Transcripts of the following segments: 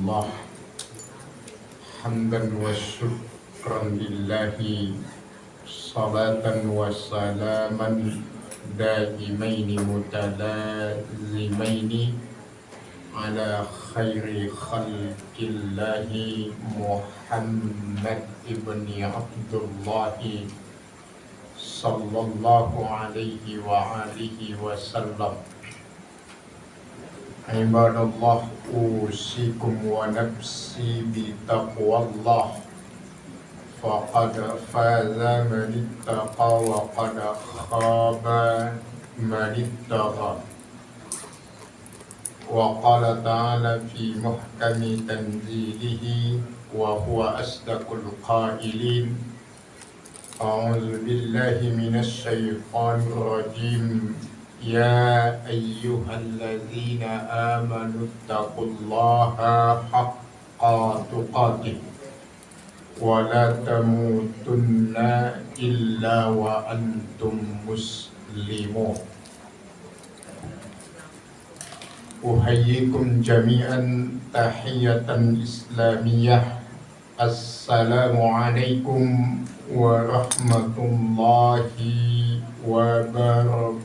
Alhamdulillah hamdan wa syukran lillahi salatan wa salaman daimaini mutalazimaini ala khairi khalqillahi Muhammad ibni Abdullahi sallallahu alaihi wa alihi wasallam. Ibadallah, usikum wa nafsi bitaqwallah, faqad faza man ittaqa wa qad khaba man ittaqa. Wa qala ta'ala fi muhkami tanzilihi wa huwa asdaqul qailin. A'udzu billahi minasy syaithanir rajim. Ya ayyuhalladzina amanu taqullaha haqqa tuqatih wa la tamutunna illa wa antum muslimun. Uhayyikum jami'an tahiyatan islamiyah. Assalamu alaikum warahmatullahi wabarakatuh.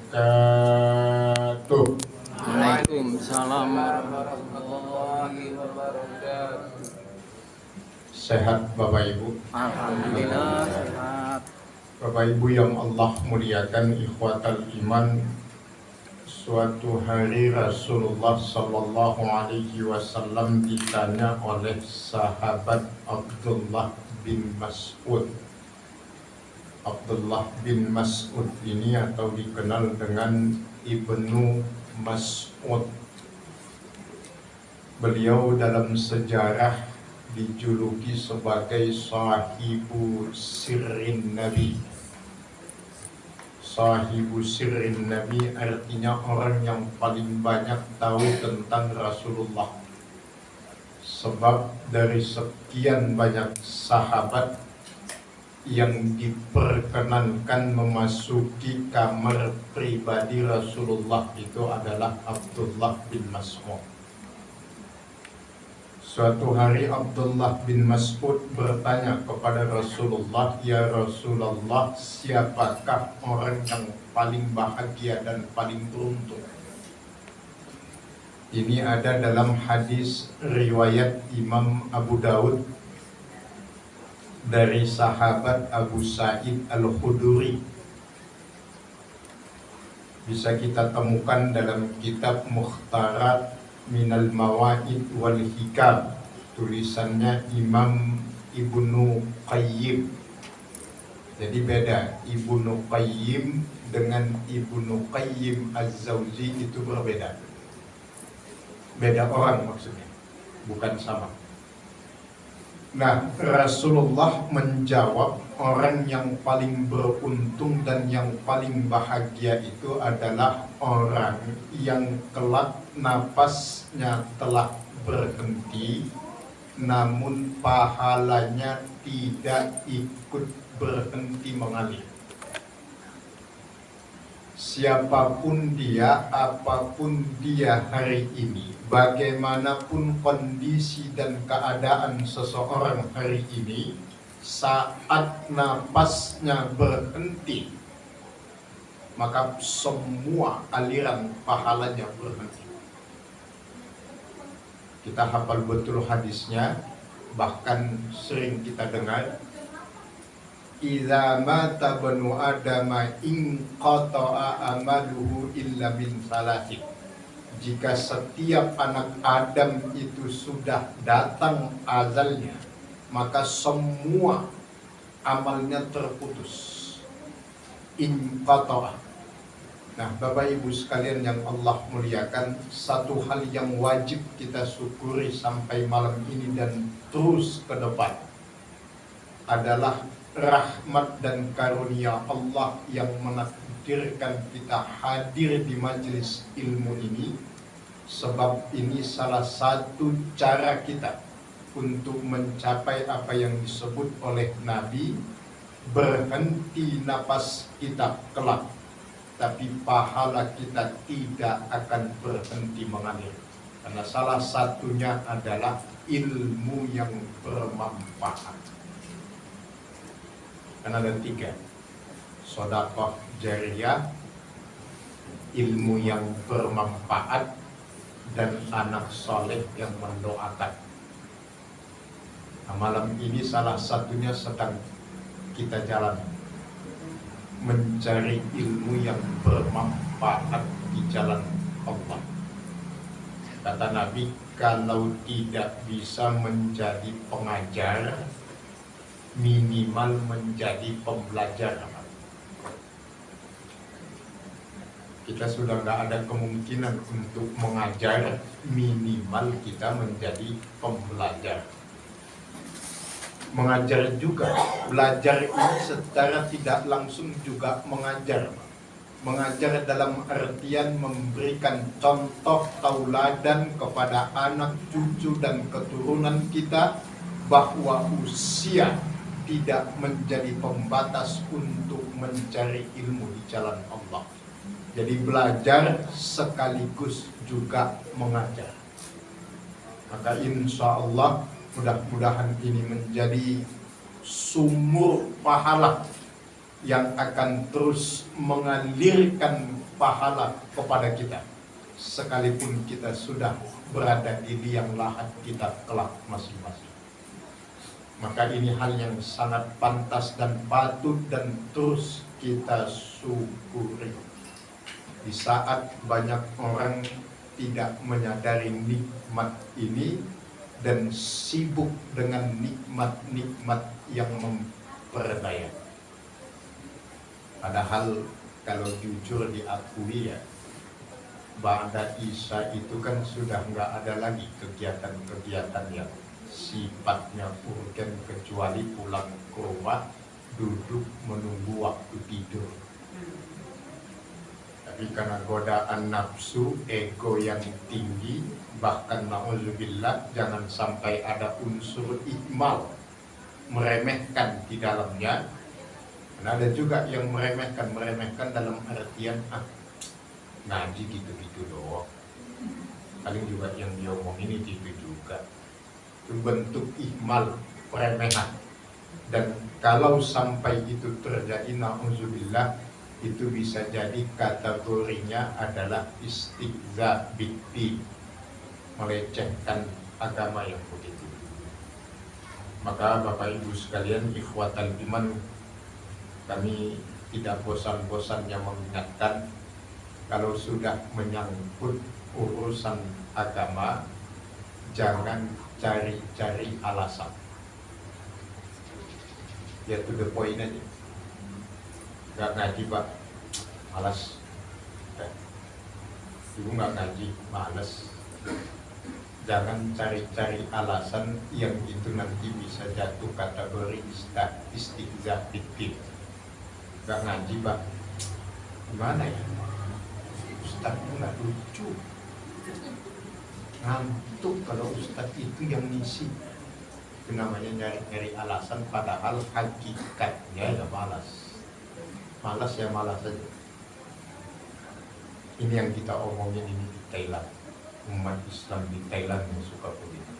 Waalaikumsalam warahmatullahi wabarakatuh. Sehat Bapak Ibu? Alhamdulillah sehat. Bapak Ibu yang Allah muliakan, ikhwatal iman, suatu hari Rasulullah Sallallahu Alaihi Wasallam ditanya oleh sahabat Abdullah bin Mas'ud. Abdullah bin Mas'ud ini atau dikenal dengan Ibnu Mas'ud. Beliau dalam sejarah dijuluki sebagai sahibu sirrin Nabi. Sahibu sirrin Nabi artinya orang yang paling banyak tahu tentang Rasulullah. Sebab dari sekian banyak sahabat yang diperkenankan memasuki kamar pribadi Rasulullah itu adalah Abdullah bin Mas'ud. Suatu hari Abdullah bin Mas'ud bertanya kepada Rasulullah, "Ya Rasulullah, siapakah orang yang paling bahagia dan paling beruntung?" Ini ada dalam hadis riwayat Imam Abu Daud dari sahabat Abu Sa'id Al-Khudri. Bisa kita temukan dalam kitab Mukhtarat Minal Mawaid wal Hikam, tulisannya Imam Ibnu Qayyim. Jadi beda, Ibnu Qayyim dengan Ibnu Qayyim Az-Zawzi itu berbeda. Beda orang maksudnya, bukan sama. Nah, Rasulullah menjawab, orang yang paling beruntung dan yang paling bahagia itu adalah orang yang kelak napasnya telah berhenti, namun pahalanya tidak ikut berhenti mengalir. Siapapun dia, apapun dia hari ini, bagaimanapun kondisi dan keadaan seseorang hari ini, saat napasnya berhenti, maka semua aliran pahalanya berhenti. Kita hafal betul hadisnya, bahkan sering kita dengar, "Idza mata banu adama in qata'a amaluhu illa min salatin." Jika setiap anak Adam itu sudah datang azalnya, maka semua amalnya terputus. In qata'a. Nah, Bapak Ibu sekalian yang Allah muliakan, satu hal yang wajib kita syukuri sampai malam ini dan terus ke depan adalah rahmat dan karunia Allah yang menakdirkan kita hadir di majelis ilmu ini. Sebab ini salah satu cara kita untuk mencapai apa yang disebut oleh Nabi, berhenti napas kita kelak, tapi pahala kita tidak akan berhenti mengalir. Karena salah satunya adalah ilmu yang bermanfaat. Karena ada 3, sedekah jariyah, ilmu yang bermanfaat, dan anak soleh yang mendoakan. Nah, malam ini salah satunya sedang kita jalan mencari ilmu yang bermanfaat di jalan Allah. Kata Nabi, kalau tidak bisa menjadi pengajar, minimal menjadi pembelajar. Kita sudah nggak ada kemungkinan untuk mengajar, minimal kita menjadi pembelajar. Mengajar juga, belajar ini secara tidak langsung juga mengajar. Mengajar dalam artian memberikan contoh tauladan kepada anak, cucu, dan keturunan kita bahwa usia tidak menjadi pembatas untuk mencari ilmu di jalan Allah. Jadi belajar sekaligus juga mengajar. Maka insya Allah mudah-mudahan ini menjadi sumur pahala yang akan terus mengalirkan pahala kepada kita, sekalipun kita sudah berada di liang lahat kita kelak masing-masing. Maka ini hal yang sangat pantas dan patut dan terus kita syukuri. Di saat banyak orang tidak menyadari nikmat ini dan sibuk dengan nikmat-nikmat yang memperdaya. Padahal kalau jujur diakui ya, Ba'da Isya itu kan sudah nggak ada lagi kegiatan-kegiatan yang sifatnya urgen kecuali pulang ke rumah, duduk menunggu waktu tidur. Tapi karena godaan nafsu, ego yang tinggi, bahkan na'udzubillah, jangan sampai ada unsur ikmal, meremehkan di dalamnya. Karena ada juga yang meremehkan dalam artian ngaji gitu-gitu doang. Paling juga yang diomongin itu juga. Itu bentuk ikmal, peremehan. Dan kalau sampai itu terjadi, na'udzubillah, itu bisa jadi kategorinya adalah istighza bid-din, melecehkan agama yang begitu. Maka Bapak Ibu sekalian, ikhwatal iman, kami tidak bosan-bosannya mengingatkan, kalau sudah menyangkut urusan agama, jangan cari-cari alasan. Ya to the point aja. Gak ngaji Pak, malas. Ibu gak ngaji, malas. Jangan cari-cari alasan yang itu nanti bisa jatuh kategori istighza bid-din. Gak ngaji Pak, gimana ya? Ustadznya gak lucu, ngantuk kalau Ustadz itu yang ngisi. Itu namanya nyari-nyari alasan, padahal hakikatnya ya malas. Malas ya malas saja. Ini yang kita omongin ini di Thailand. Umat Islam di Thailand yang suka begitu.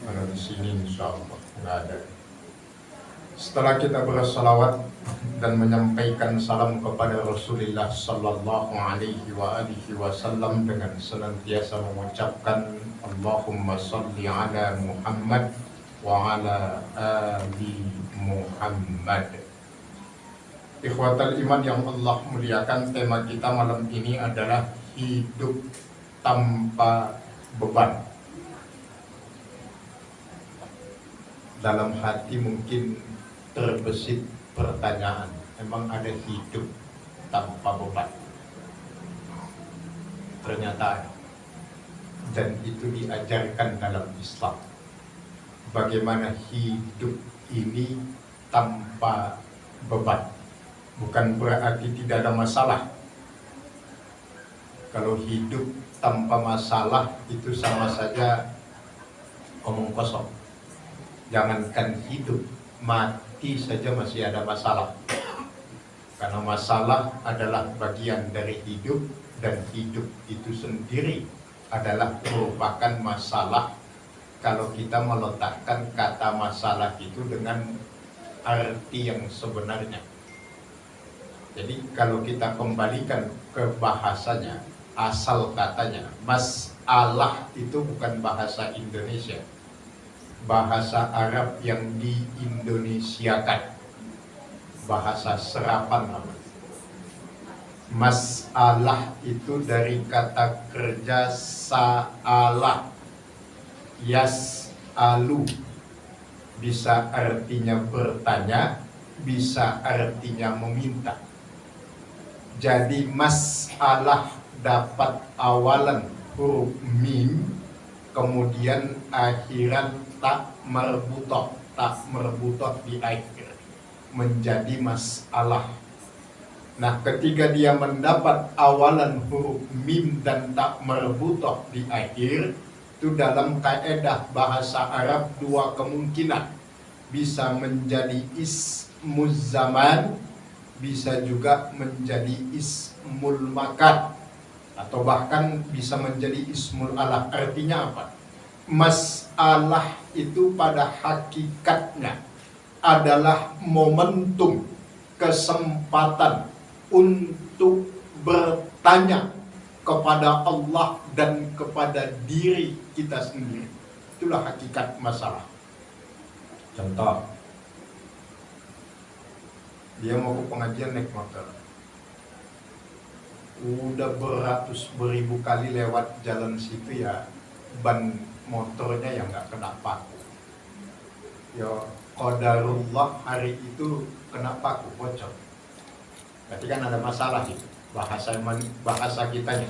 Kalau di sini insya Allah nggak ada. Setelah kita bersalawat dan menyampaikan salam kepada Rasulullah Sallallahu Alaihi Wasallam dengan senantiasa mengucapkan Allahumma salli ala Muhammad wa ala ali Muhammad. Ikhwatal iman yang Allah muliakan, tema kita malam ini adalah hidup tanpa beban. Dalam hati mungkin terbesit pertanyaan, emang ada hidup tanpa beban? Ternyata ada. Dan itu diajarkan dalam Islam. Bagaimana hidup ini tanpa beban. Bukan berarti tidak ada masalah. Kalau hidup tanpa masalah itu sama saja omong kosong. Jangankan hidup, mati saja masih ada masalah. Karena masalah adalah bagian dari hidup dan hidup itu sendiri adalah merupakan masalah kalau kita meletakkan kata masalah itu dengan arti yang sebenarnya. Jadi kalau kita kembalikan ke bahasanya, asal katanya, masalah itu bukan bahasa Indonesia, bahasa Arab yang diindonesiakan, bahasa serapan namanya. Masalah itu dari kata kerja sa'alah, yas'alu, bisa artinya bertanya, bisa artinya meminta. Jadi masalah dapat awalan huruf mim, kemudian akhiran tak merbutoh di akhir, menjadi masalah. Nah, ketika dia mendapat awalan huruf mim dan tak merbutoh di akhir, itu dalam kaidah bahasa Arab dua kemungkinan. Bisa menjadi ismuz zaman, bisa juga menjadi ismul makan, atau bahkan bisa menjadi ismul alah. Artinya apa? Masalah itu pada hakikatnya adalah momentum, kesempatan untuk bertanya kepada Allah dan kepada diri kita sendiri. Itulah hakikat masalah. Contoh, dia mau ke pengajian naik motor, udah beribu kali lewat jalan situ ya, ban motornya yang nggak kena paku. Ya qadarullah hari itu kena paku, bocor. Berarti kan ada masalah itu, bahasa kitanya.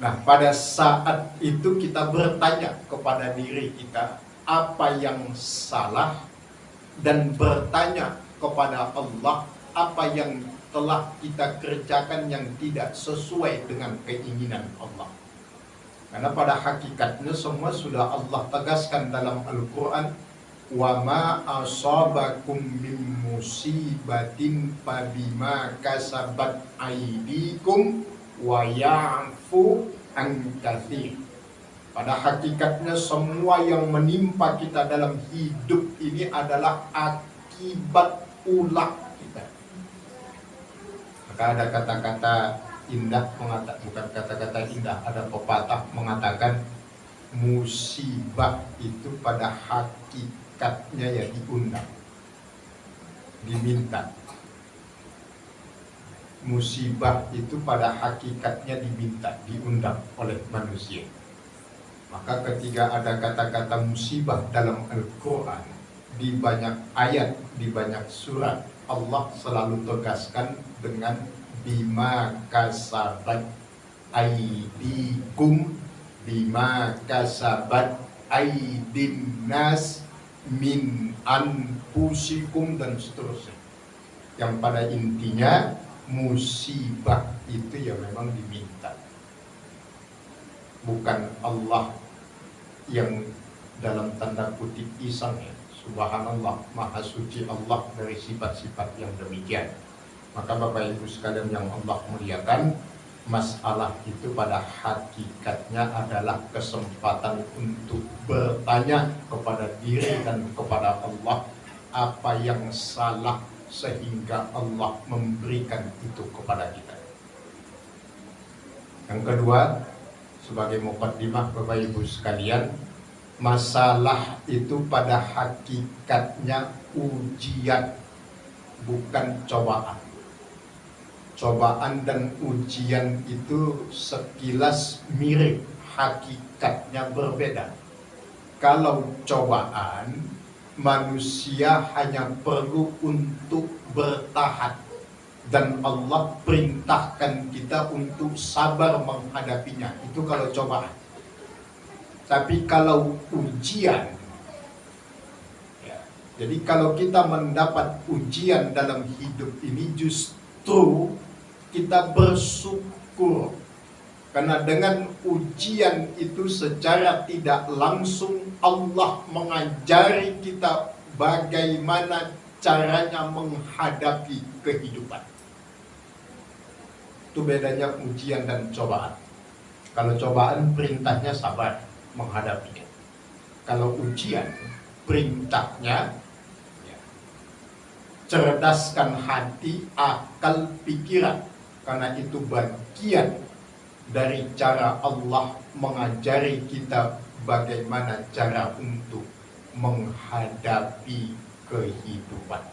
Nah, pada saat itu kita bertanya kepada diri kita apa yang salah, dan bertanya kepada Allah apa yang telah kita kerjakan yang tidak sesuai dengan keinginan Allah. Karena pada hakikatnya semua sudah Allah tegaskan dalam Al-Quran, wa ma asabakum min musibatin fabima kasabat aydikum wa ya'fu an katsir. Pada hakikatnya semua yang menimpa kita dalam hidup ini adalah akibat ulah kita. Maka ada kata-kata indah bukan kata-kata indah, ada pepatah mengatakan musibah itu pada hakikatnya ya diundang, diminta. Musibah itu pada hakikatnya diminta, diundang oleh manusia. Maka ketika ada kata-kata musibah dalam Al-Quran, di banyak ayat, di banyak surat, Allah selalu tegaskan dengan bima kasabat aydikum, bima kasabat aidin nas min anfusikum, dan seterusnya. Yang pada intinya musibah itu ya memang diminta, bukan Allah yang dalam tanda kutip iseng ya. Subhanallah, maha suci Allah dari sifat-sifat yang demikian. Maka Bapak Ibu sekalian yang Allah muliakan, masalah itu pada hakikatnya adalah kesempatan untuk bertanya kepada diri dan kepada Allah apa yang salah sehingga Allah memberikan itu kepada kita. Yang kedua, sebagai muqaddimah Bapak Ibu sekalian, masalah itu pada hakikatnya ujian, bukan cobaan. Cobaan dan ujian itu sekilas mirip, hakikatnya berbeda. Kalau cobaan, manusia hanya perlu untuk bertahan, dan Allah perintahkan kita untuk sabar menghadapinya. Itu kalau cobaan. Tapi kalau ujian, ya, jadi kalau kita mendapat ujian dalam hidup ini, justru kita bersyukur. Karena dengan ujian itu secara tidak langsung Allah mengajari kita bagaimana caranya menghadapi kehidupan. Itu bedanya ujian dan cobaan. Kalau cobaan perintahnya sabar menghadapinya. Kalau ujian perintahnya ya, cerdaskan hati, akal, pikiran. Karena itu bagian dari cara Allah mengajari kita bagaimana cara untuk menghadapi kehidupan.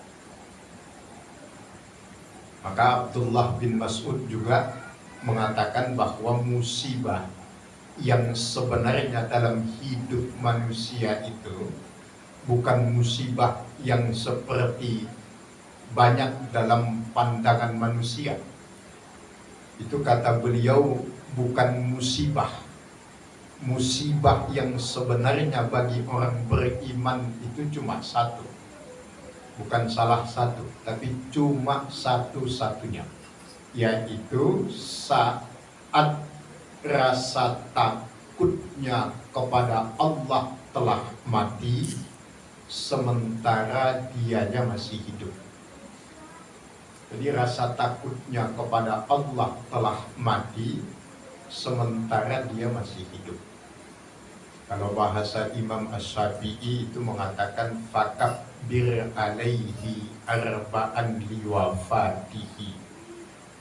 Maka Abdullah bin Mas'ud juga mengatakan bahwa musibah yang sebenarnya dalam hidup manusia itu bukan musibah yang seperti banyak dalam pandangan manusia. Itu kata beliau bukan musibah. Musibah yang sebenarnya bagi orang beriman itu cuma satu. Bukan salah satu, tapi cuma satu-satunya, yaitu saat rasa takutnya kepada Allah telah mati, sementara dianya masih hidup. Jadi rasa takutnya kepada Allah telah mati, sementara dia masih hidup. Kalau bahasa Imam Asy-Syafi'i itu mengatakan fakabir alaihi arba'an liwafatihi.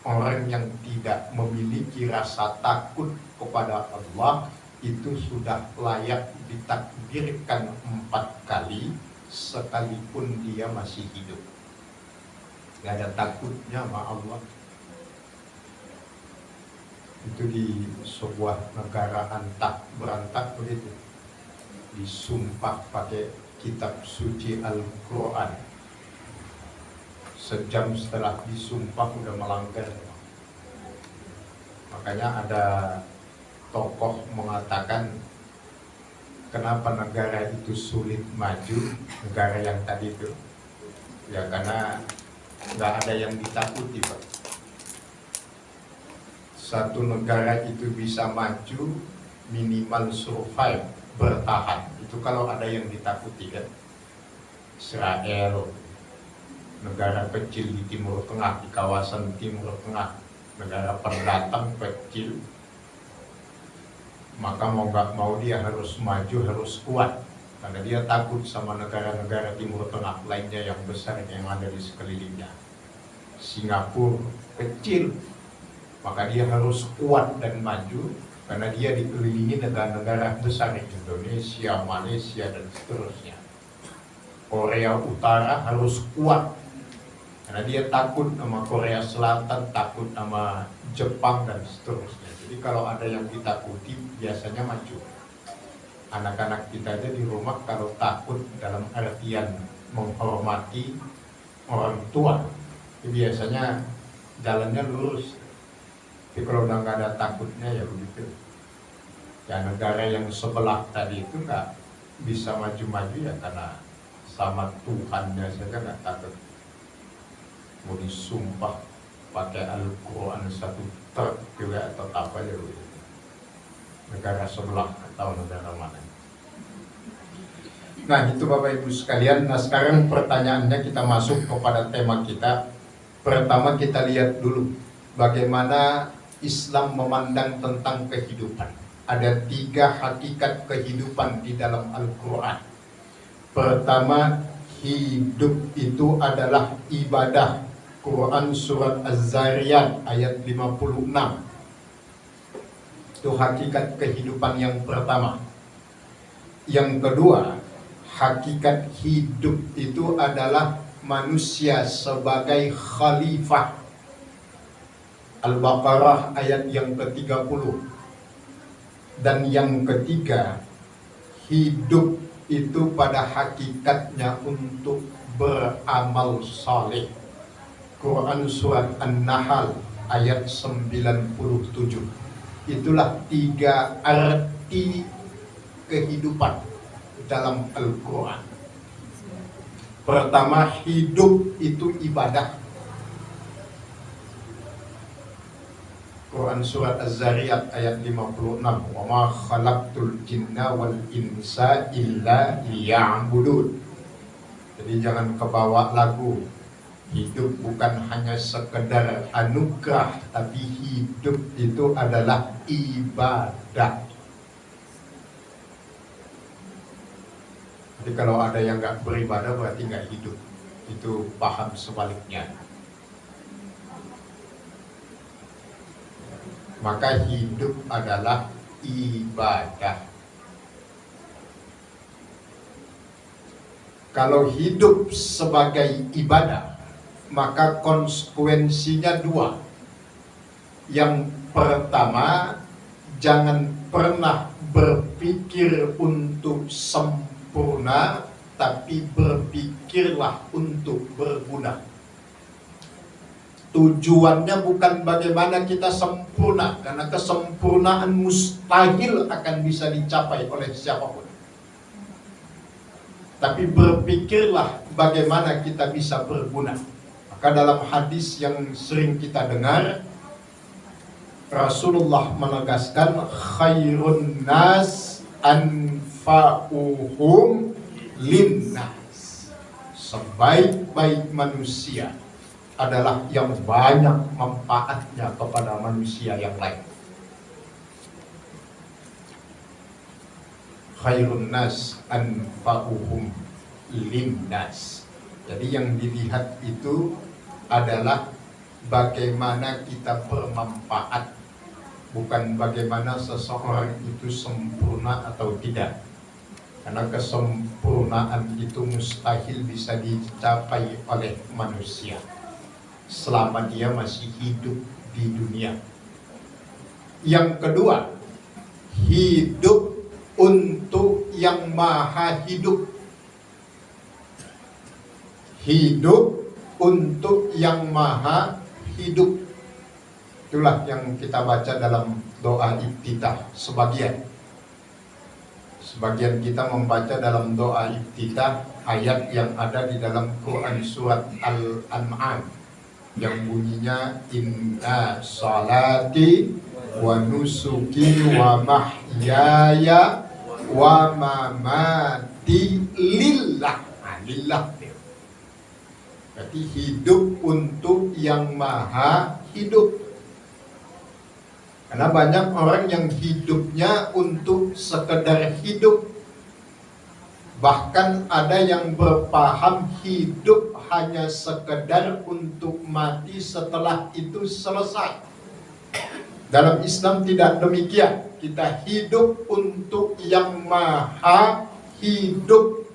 Orang yang tidak memiliki rasa takut kepada Allah itu sudah layak ditakbirkan 4 kali sekalipun dia masih hidup. Gak ada takutnya sama Allah. Itu di sebuah negara antak berantak begitu, disumpah pakai kitab suci Al-Quran. Sejam setelah disumpah udah melanggar. Makanya ada tokoh mengatakan kenapa negara itu sulit maju, negara yang tadi itu ya karena nggak ada yang ditakuti, Pak. Satu negara itu bisa maju minimal survive, bertahan. Itu kalau ada yang ditakuti kan. Israel, negara kecil di Timur Tengah, di kawasan Timur Tengah, negara pendatang kecil, maka mau nggak mau dia harus maju, harus kuat. Karena dia takut sama negara-negara Timur Tengah lainnya yang besar yang ada di sekelilingnya. Singapura kecil, maka dia harus kuat dan maju karena dia dikelilingi negara-negara besar, Indonesia, Malaysia, dan seterusnya. Korea Utara harus kuat karena dia takut sama Korea Selatan, takut sama Jepang, dan seterusnya. Jadi kalau ada yang ditakuti biasanya maju. Anak-anak kita aja di rumah kalau takut dalam artian menghormati orang tua, biasanya jalannya lurus. Tapi kalau udah nggak ada takutnya ya begitu. Ya negara yang sebelah tadi itu nggak bisa maju-maju ya karena sama Tuhannya saja nggak takut. Mau disumpah pakai Al-Quran satu truk juga atau apa ya begitu. Negara sebelah atau negara mana. Nah itu Bapak Ibu sekalian. Nah sekarang pertanyaannya kita masuk kepada tema kita. Pertama kita lihat dulu bagaimana Islam memandang tentang kehidupan. Ada 3 hakikat kehidupan di dalam Al-Quran. Pertama, hidup itu adalah ibadah. Quran surat Az-Zariyat ayat 56. Itu hakikat kehidupan yang pertama. Yang kedua, hakikat hidup itu adalah manusia sebagai khalifah. Al-Baqarah ayat yang ke-30. Dan yang ketiga, hidup itu pada hakikatnya untuk beramal saleh. Quran surat An-Nahl ayat 97. Itulah 3 arti kehidupan dalam Al-Quran. Pertama, hidup itu ibadah. Quran surat Az-Zariyat ayat 56. Wa ma khalaqtul jinna wal insa illa liya'budun. Jadi jangan kebawa lagu Hidup bukan hanya sekedar anugerah, tapi hidup itu adalah ibadah. Jadi kalau ada yang nggak beribadah berarti nggak hidup. Itu paham sebaliknya. Maka hidup adalah ibadah. Kalau hidup sebagai ibadah, maka konsekuensinya dua. Yang pertama, jangan pernah berpikir untuk sempurna, tapi berpikirlah untuk berguna. Tujuannya bukan bagaimana kita sempurna, karena kesempurnaan mustahil akan bisa dicapai oleh siapapun. Tapi berpikirlah bagaimana kita bisa berguna. Maka dalam hadis yang sering kita dengar, Rasulullah menegaskan khairun nas anfa'uhum linnas. Sebaik-baik manusia adalah yang banyak manfaatnya kepada manusia yang lain. Khairun nas anfa'uhum linnas. Jadi yang dilihat itu adalah bagaimana kita bermanfaat, bukan bagaimana seseorang itu sempurna atau tidak. Karena kesempurnaan itu mustahil bisa dicapai oleh manusia selama dia masih hidup di dunia. Yang kedua, hidup untuk yang maha hidup. Hidup untuk yang maha hidup. Itulah yang kita baca dalam doa iftitah sebagian. Sebagian kita membaca dalam doa iftitah ayat yang ada di dalam Quran surat Al-An'am yang bunyinya inna salati wa nusuki wa mahyaya wa mamati lillah. Lillah. Berarti hidup untuk yang maha hidup. Karena banyak orang yang hidupnya untuk sekedar hidup. Bahkan ada yang berpaham hidup hanya sekedar untuk mati setelah itu selesai. Dalam Islam tidak demikian. Kita hidup untuk yang maha hidup.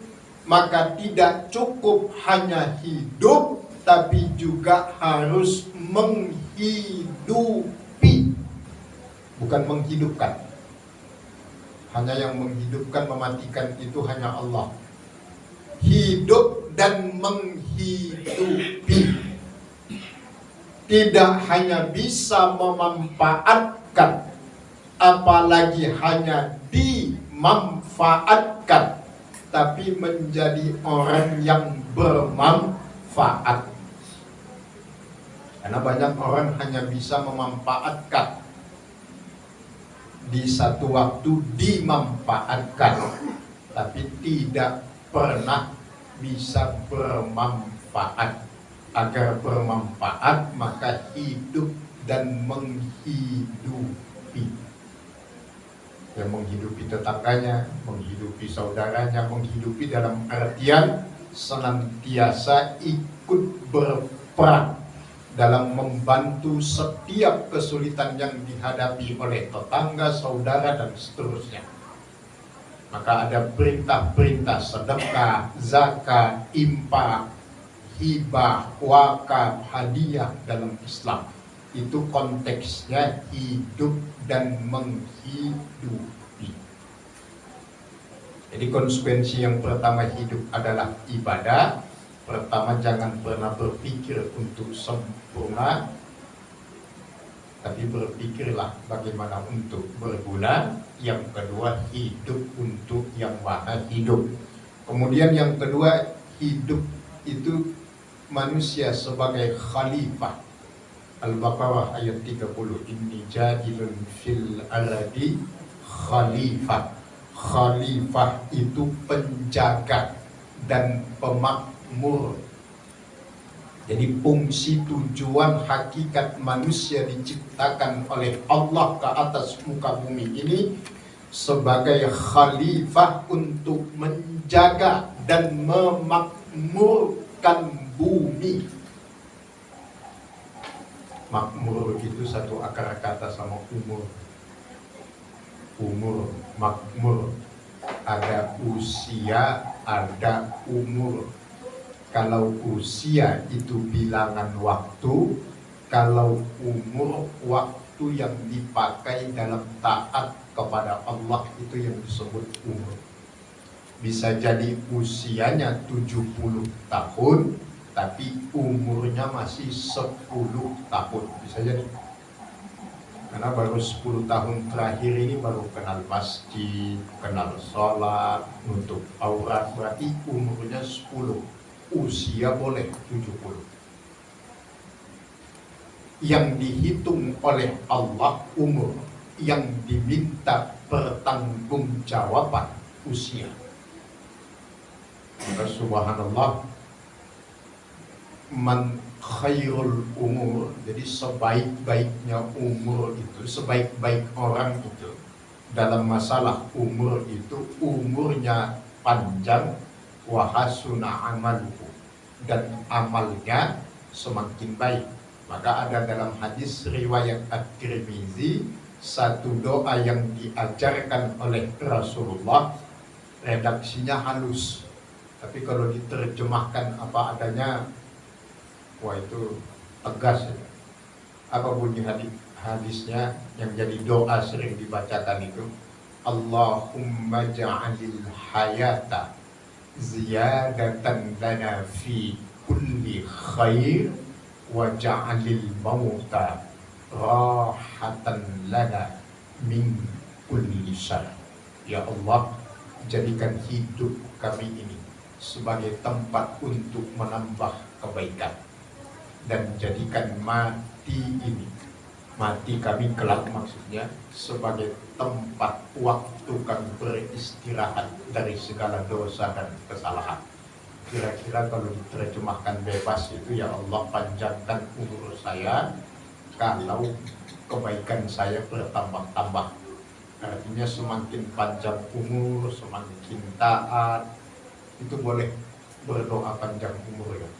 Maka tidak cukup hanya hidup, tapi juga harus menghidupi. Bukan menghidupkan. Hanya yang menghidupkan, mematikan itu hanya Allah. Hidup dan menghidupi. Tidak hanya bisa memanfaatkan, apalagi hanya dimanfaatkan, tapi menjadi orang yang bermanfaat. Karena banyak orang hanya bisa memanfaatkan, di satu waktu dimanfaatkan, tapi tidak pernah bisa bermanfaat. Agar bermanfaat maka hidup dan menghidupi. Yang menghidupi tetangganya, menghidupi saudaranya, menghidupi dalam artian senantiasa ikut berperan dalam membantu setiap kesulitan yang dihadapi oleh tetangga, saudara, dan seterusnya. Maka ada perintah-perintah sedekah, zakat, infak, hibah, wakaf, hadiah dalam Islam. Itu konteksnya hidup dan menghidupi. Jadi konsekuensi yang pertama hidup adalah ibadah. Pertama, jangan pernah berpikir untuk sempurna, tapi berpikirlah bagaimana untuk berguna. Yang kedua, hidup untuk yang maha hidup. Kemudian yang kedua, hidup itu manusia sebagai khalifah. Al-Baqarah ayat 30, inni jadilun fil ardi khalifah. Khalifah itu penjaga dan pemakmur. Jadi fungsi tujuan hakikat manusia diciptakan oleh Allah ke atas muka bumi ini sebagai khalifah untuk menjaga dan memakmurkan bumi. Makmur itu satu akar kata sama umur. Umur, makmur, ada usia, ada umur. Kalau usia itu bilangan waktu, kalau umur waktu yang dipakai dalam taat kepada Allah itu yang disebut umur. Bisa jadi usianya 70 tahun, tapi umurnya masih 10 tahun. Bisa jadi. Karena baru 10 tahun terakhir ini baru kenal masjid, kenal sholat, nutup aurat, berarti umurnya 10. Usia boleh 70. Yang dihitung oleh Allah umur, yang diminta pertanggungjawaban usia. Maka subhanallah, man khairul umur, jadi sebaik-baiknya umur itu, sebaik-baik orang itu dalam masalah umur itu umurnya panjang, wa hasuna amaluhu, dan amalnya semakin baik. Maka ada dalam hadis riwayat At-Tirmizi satu doa yang diajarkan oleh Rasulullah, redaksinya halus, tapi kalau diterjemahkan apa adanya, wah itu tegas. Apa bunyi hadisnya yang jadi doa sering dibacakan itu? Allahumma ja'alil hayata ziyadatan lana fi kulli khair wa ja'alil mauta rahatan lana min kulli syarr. Ya Allah, jadikan hidup kami ini sebagai tempat untuk menambah kebaikan, dan jadikan mati ini, mati kami kelak maksudnya, sebagai tempat waktu kami beristirahat dari segala dosa dan kesalahan. Kira-kira kalau diterjemahkan bebas itu, ya Allah panjangkan umur saya kalau kebaikan saya bertambah-tambah. Artinya semakin panjang umur, semakin taat, itu boleh berdoa panjang umur ya.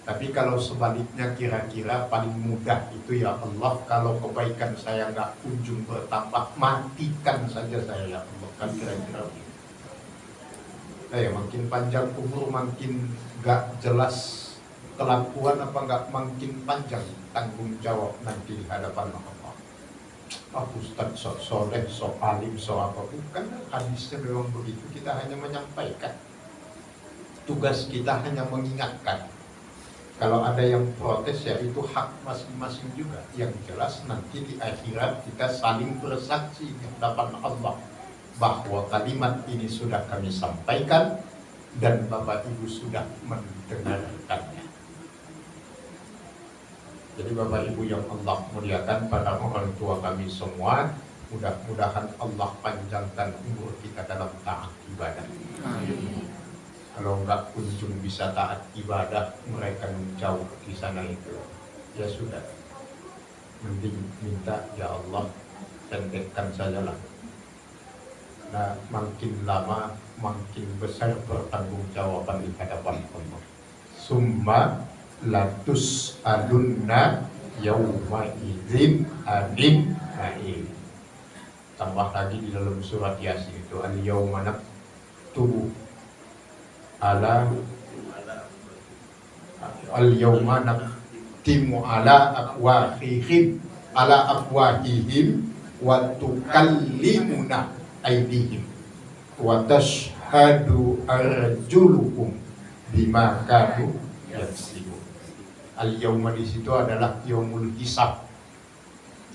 Tapi kalau sebaliknya, kira-kira paling mudah itu, ya Allah kalau kebaikan saya nggak kunjung bertambah, matikan saja saya ya Allah. Kan kira-kira begitu. Makin panjang umur makin nggak jelas kelakuan, apa nggak makin panjang tanggung jawab nanti di hadapan Allah. Ustaz sok soleh, sok alim, sok apa, bukan hadisnya memang begitu. Kita hanya menyampaikan, tugas kita hanya mengingatkan. Kalau ada yang protes, ya itu hak masing-masing juga. Yang jelas nanti di akhirat kita saling bersaksi di hadapan Allah bahwa kalimat ini sudah kami sampaikan dan Bapak Ibu sudah mendengarkannya. Jadi Bapak Ibu yang Allah muliakan, para orang tua kami semua, mudah-mudahan Allah panjangkan umur kita dalam taat ibadah. Amin. Kalau nggak kunjung bisa taat ibadah, mereka jauh di sana itu, ya sudah, mending minta, ya Allah pendekkan sajalah. Nah, makin lama makin besar pertanggungjawaban di hadapan Allah. Summa latus alunna yauma idzin anin na'im. Tambah lagi di dalam surat Yasin itu, al yauma naktubu ala al yauma naktimu ala afwahihim wa tukallimuna aydihim wa tashhadu arjuluhum bima kanu yaksibun. Al yauma di situ adalah yaumul hisab,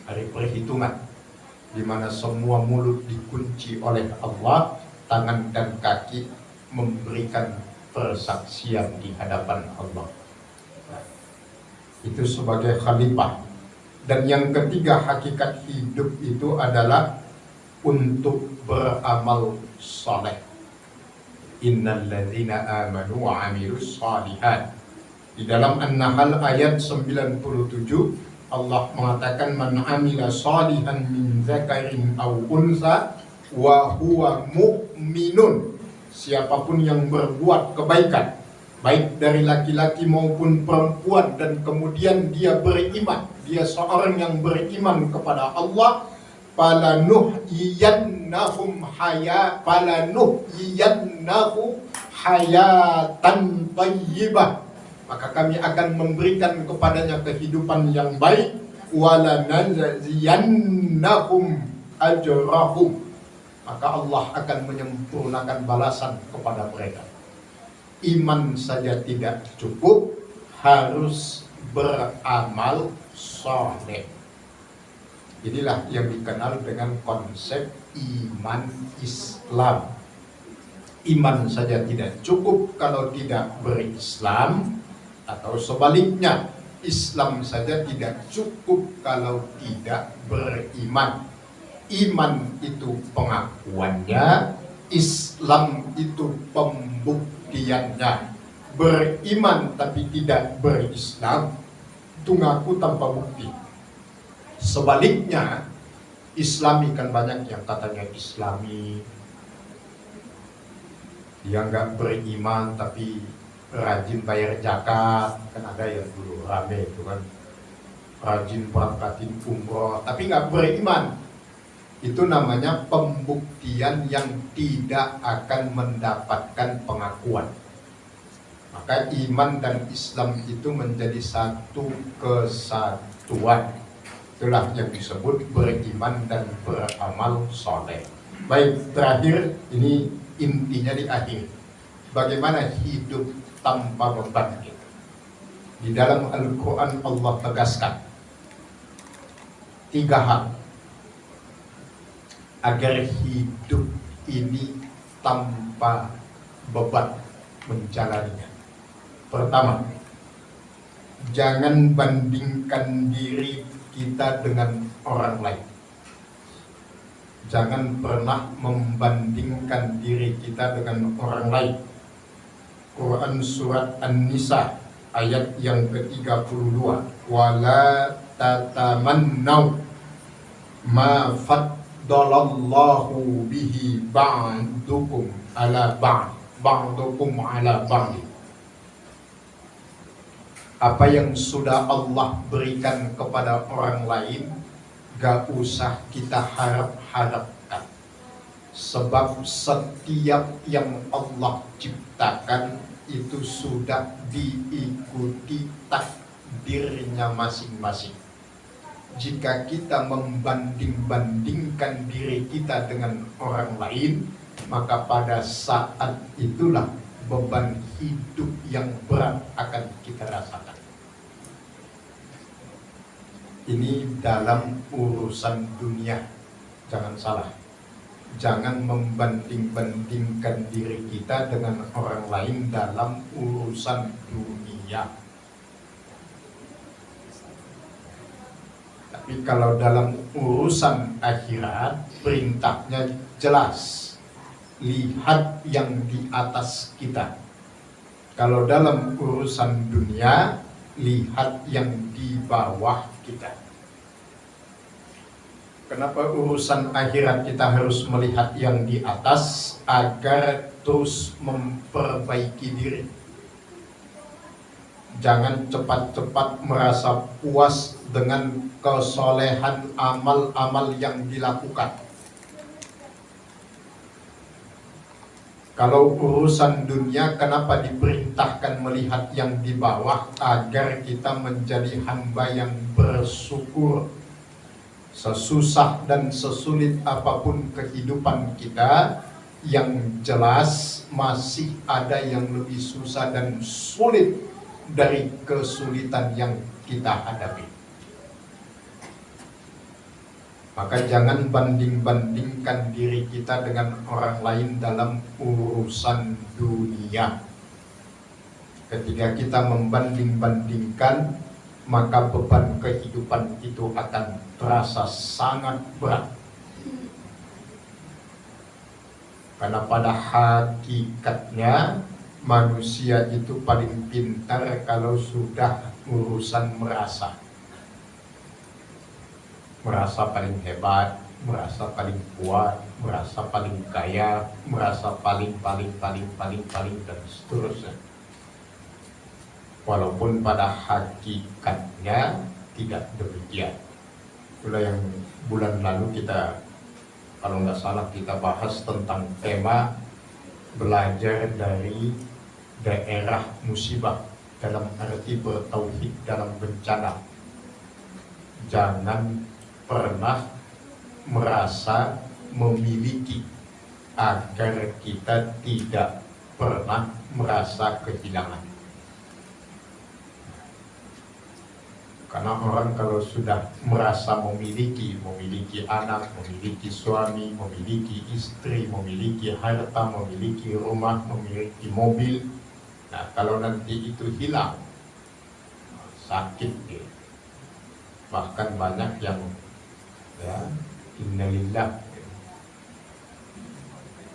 hari perhitungan, di mana semua mulut dikunci oleh Allah, tangan dan kaki memberikan persaksian di hadapan Allah. Itu sebagai khalifah. Dan yang ketiga, hakikat hidup itu adalah untuk beramal saleh. Innal ladzina amanu wa amilus shalihat Di dalam An-Nahl ayat 97 Allah mengatakan man amila shalihan min dzakarin aw unsa wa huwa mu'minun. Siapapun yang berbuat kebaikan baik dari laki-laki maupun perempuan dan kemudian dia beriman, dia seorang yang beriman kepada Allah, falanuhyiyannahu hayatan thayyibah, maka kami akan memberikan kepadanya kehidupan yang baik, walanajziyannahum ajrahum, maka Allah akan menyempurnakan balasan kepada mereka. Iman saja tidak cukup, harus beramal soleh. Inilah yang dikenal dengan konsep iman Islam. Iman saja tidak cukup kalau tidak berislam, atau sebaliknya, Islam saja tidak cukup kalau tidak beriman. Iman itu pengakuannya, Islam itu pembuktiannya. Beriman tapi tidak berislam, itu ngaku tanpa bukti. Sebaliknya, Islami kan banyak yang katanya Islami, dia nggak beriman tapi rajin bayar zakat, kan ada yang dulu rame itu kan, rajin berangkatin umroh tapi nggak beriman. Itu namanya pembuktian yang tidak akan mendapatkan pengakuan. Maka iman dan Islam itu menjadi satu kesatuan. Itulah yang disebut beriman dan beramal soleh. Baik, terakhir ini intinya di akhir. Bagaimana hidup tanpa beban? Di dalam Al-Quran Allah tegaskan 3 hal agar hidup ini tanpa beban menjalaninya. Pertama, jangan bandingkan diri kita dengan orang lain. Jangan pernah membandingkan diri kita dengan orang lain. Quran surat An-Nisa ayat yang ke-32, wala tatamannau ma faddalallahu bihi ba'dukum ala ba'dukum ala ba'd. Apa yang sudah Allah berikan kepada orang lain, gak usah kita harap-harapkan. Sebab setiap yang Allah ciptakan itu sudah diikuti takdirnya masing-masing. Jika kita membanding-bandingkan diri kita dengan orang lain, maka pada saat itulah beban hidup yang berat akan kita rasakan. Ini dalam urusan dunia, jangan salah. Jangan membanding-bandingkan diri kita dengan orang lain dalam urusan dunia. Tapi kalau dalam urusan akhirat, perintahnya jelas. Lihat yang di atas kita. Kalau dalam urusan dunia, lihat yang di bawah kita. Kenapa urusan akhirat kita harus melihat yang di atas? Agar terus memperbaiki diri. Jangan cepat-cepat merasa puas dengan kesolehan amal-amal yang dilakukan. Kalau urusan dunia, kenapa diperintahkan melihat yang di bawah? Agar kita menjadi hamba yang bersyukur. Sesusah dan sesulit apapun kehidupan kita, yang jelas masih ada yang lebih susah dan sulit dari kesulitan yang kita hadapi. Maka jangan banding-bandingkan diri kita dengan orang lain dalam urusan dunia. Ketika kita membanding-bandingkan, maka beban kehidupan itu akan terasa sangat berat. Karena pada hakikatnya manusia itu paling pintar kalau sudah urusan merasa paling hebat, merasa paling kuat, merasa paling kaya, merasa paling dan seterusnya. Walaupun pada hakikatnya tidak demikian. Itulah yang bulan lalu kita, kalau nggak salah, kita bahas tentang tema belajar dari daerah musibah dalam arti bertauhid dalam bencana. Jangan pernah merasa memiliki agar kita tidak pernah merasa kehilangan. Karena orang kalau sudah merasa memiliki anak, memiliki suami, memiliki istri, memiliki harta, memiliki rumah, memiliki mobil, nah kalau nanti itu hilang, sakit dia. Bahkan banyak yang innalillah,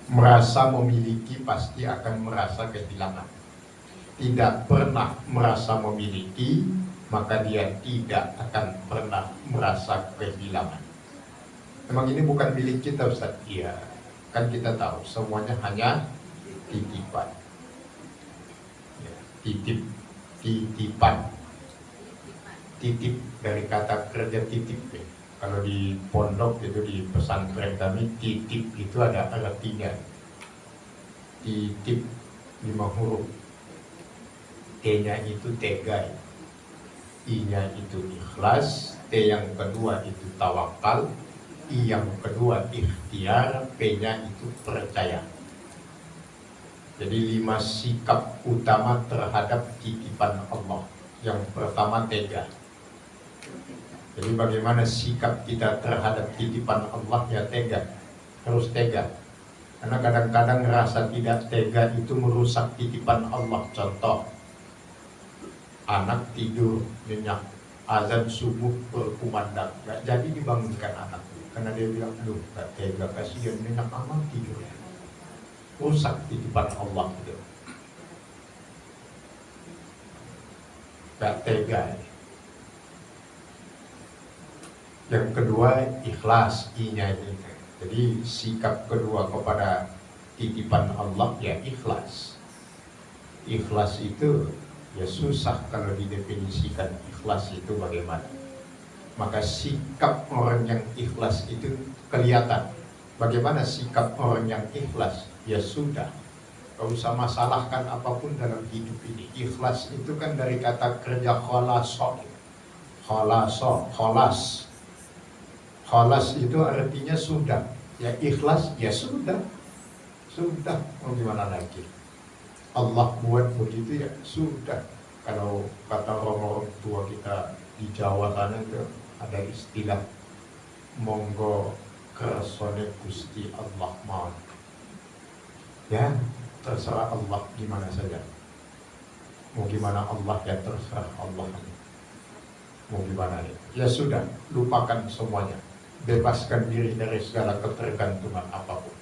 merasa memiliki pasti akan merasa kehilangan. Tidak pernah merasa memiliki, maka dia tidak akan pernah merasa kehilangan. Memang ini bukan milik kita, Ustaz. Iya, kan kita tahu semuanya hanya titipan. Ya, titipan. Titip dari kata kerja titip ya. Kalau di pondok itu, di pesantren kami, titip itu ada artinya. Titip 5 huruf. T-nya itu tegai, I-nya itu ikhlas, T yang kedua itu tawakal, I yang kedua ikhtiar, P-nya itu percaya. Jadi 5 sikap utama terhadap titipan Allah. Yang pertama tega. Jadi bagaimana sikap kita terhadap titipan Allah? Ya tega, harus tega. Karena kadang-kadang rasa tidak tega itu merusak titipan Allah. Contoh, anak tidur nyenyak, azan subuh berkumandang, gak jadi dibangunkan anak, karena dia bilang, aduh gak tega, kasihan nyenyak amat tidur. Rusak titipan Allah gitu. Gak tega. Yang kedua ikhlas, I-nya ini. Jadi sikap kedua kepada titipan Allah ya ikhlas. Ikhlas itu ya susah kalau didefinisikan ikhlas itu bagaimana. Maka sikap orang yang ikhlas itu kelihatan. Bagaimana sikap orang yang ikhlas? Ya sudah, gak usah masalahkan apapun dalam hidup ini. Ikhlas itu kan dari kata kerja kholaso. Kholas. Kholas itu artinya sudah. Ya ikhlas, ya sudah. Sudah, mau gimana lagi? Allah buat begitu ya sudah. Kalau kata orang tua kita di Jawa sana itu ada istilah monggo kersone Gusti Allah mau. Ya terserah Allah gimana saja. Mau gimana Allah ya terserah Allah. Mau gimana ya sudah, lupakan semuanya. Bebaskan diri dari segala ketergantungan apapun.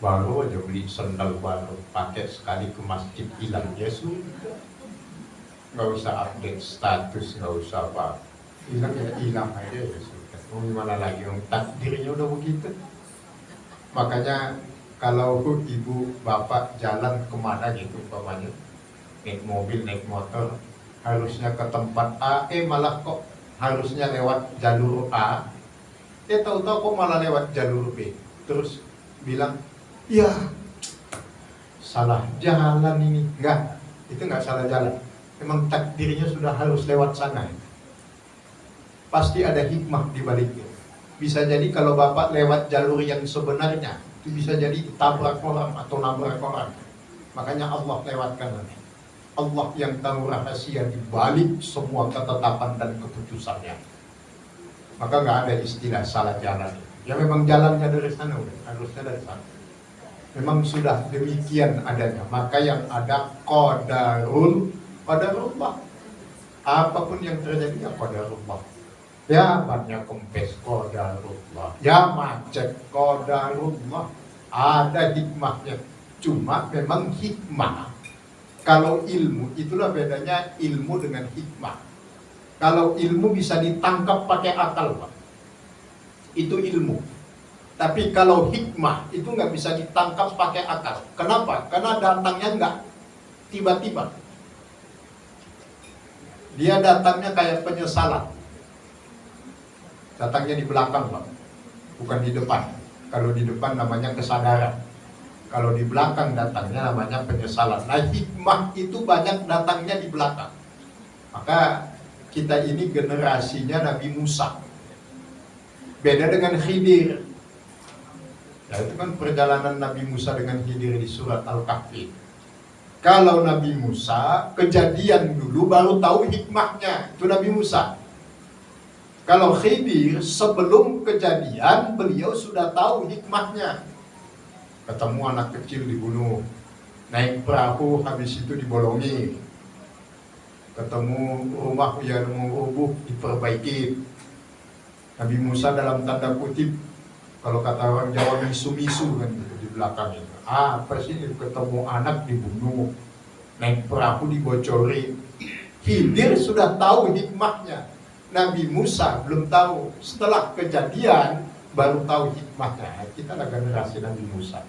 Baru aja beli sendal baru, pakai sekali ke masjid hilang, ya sudah. Nggak usah update status, nggak usah apa. Hilang ya hilang aja ya sudah. Mau gimana lagi? Takdirnya udah begitu. Makanya kalau ibu bapak jalan kemana gitu umpamanya, naik mobil, naik motor, harusnya ke tempat A, malah kok harusnya lewat jalur A, tahu-tahu kok malah lewat jalur B. Terus bilang, ya salah jalan ini. Enggak, itu enggak salah jalan. Memang takdirnya sudah harus lewat sana. Pasti ada hikmah di baliknya. Bisa jadi kalau bapak lewat jalur yang sebenarnya, itu bisa jadi tabrak orang atau nabrak orang. Makanya Allah lewatkan nanti. Allah yang tahu rahasia di balik semua ketetapan dan keputusannya. Maka nggak ada istilah salah jalan. Ya memang jalannya dari sana, harusnya dari sana. Memang sudah demikian adanya. Maka yang ada qadarullah. Apapun yang terjadi ya qadarullah. Ya banyak kempes qadarullah. Ya macet qadarullah. Ada hikmahnya. Cuma memang hikmah. Kalau ilmu, itulah bedanya ilmu dengan hikmah. Kalau ilmu bisa ditangkap pakai akal, Pak. Itu ilmu. Tapi kalau hikmah itu nggak bisa ditangkap pakai akal. Kenapa? Karena datangnya nggak tiba-tiba. Dia datangnya kayak penyesalan. Datangnya di belakang, Pak. Bukan di depan. Kalau di depan namanya kesadaran. Kalau di belakang datangnya namanya penyesalan. Nah, hikmah itu banyak datangnya di belakang. Maka kita ini generasinya Nabi Musa. Beda dengan Khidir. Ya, itu kan perjalanan Nabi Musa dengan Khidir di surat Al-Kahfi. Kalau Nabi Musa, kejadian dulu baru tahu hikmahnya. Itu Nabi Musa. Kalau Khidir, sebelum kejadian, beliau sudah tahu hikmahnya. Ketemu anak kecil dibunuh, naik perahu, habis itu dibolongi. Ketemu rumah yang mau rubuh, diperbaiki. Nabi Musa dalam tanda kutip, kalau kata orang Jawa, misu-misu kan gitu, di belakang itu. Apa sih, ketemu anak dibunuh, naik perahu dibocori. Khidir sudah tahu hikmahnya. Nabi Musa belum tahu. Setelah kejadian baru tahu hikmahnya. Kita adalah generasi Nabi Musa.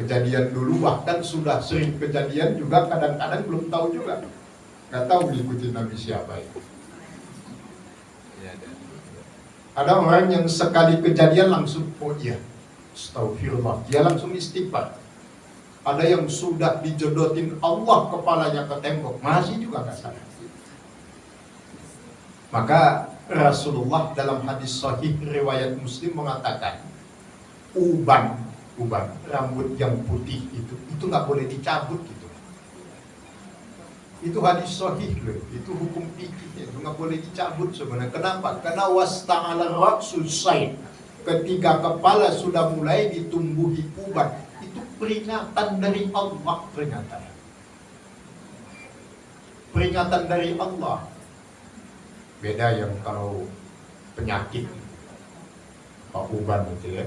Kejadian dulu bahkan sudah sering kejadian juga, kadang-kadang belum tahu juga. Gak tahu mengikuti Nabi siapa itu. Ada orang yang sekali kejadian langsung, oh iya, astagfirullah, dia langsung istighfar. Ada yang sudah dijodotin Allah kepalanya ke tembok, masih juga gak sadar. Maka Rasulullah dalam hadis sahih riwayat Muslim mengatakan, uban rambut yang putih itu nggak boleh dicabut gitu. Itu hadis sahih loh, itu hukum fikih, itu nggak boleh dicabut sebenarnya. Kenapa? Karena wasta'ala ra'su sayd, ketika kepala sudah mulai ditumbuhi uban, itu peringatan dari Allah, peringatan dari Allah. Beda yang kalau penyakit Pak uban itu ya,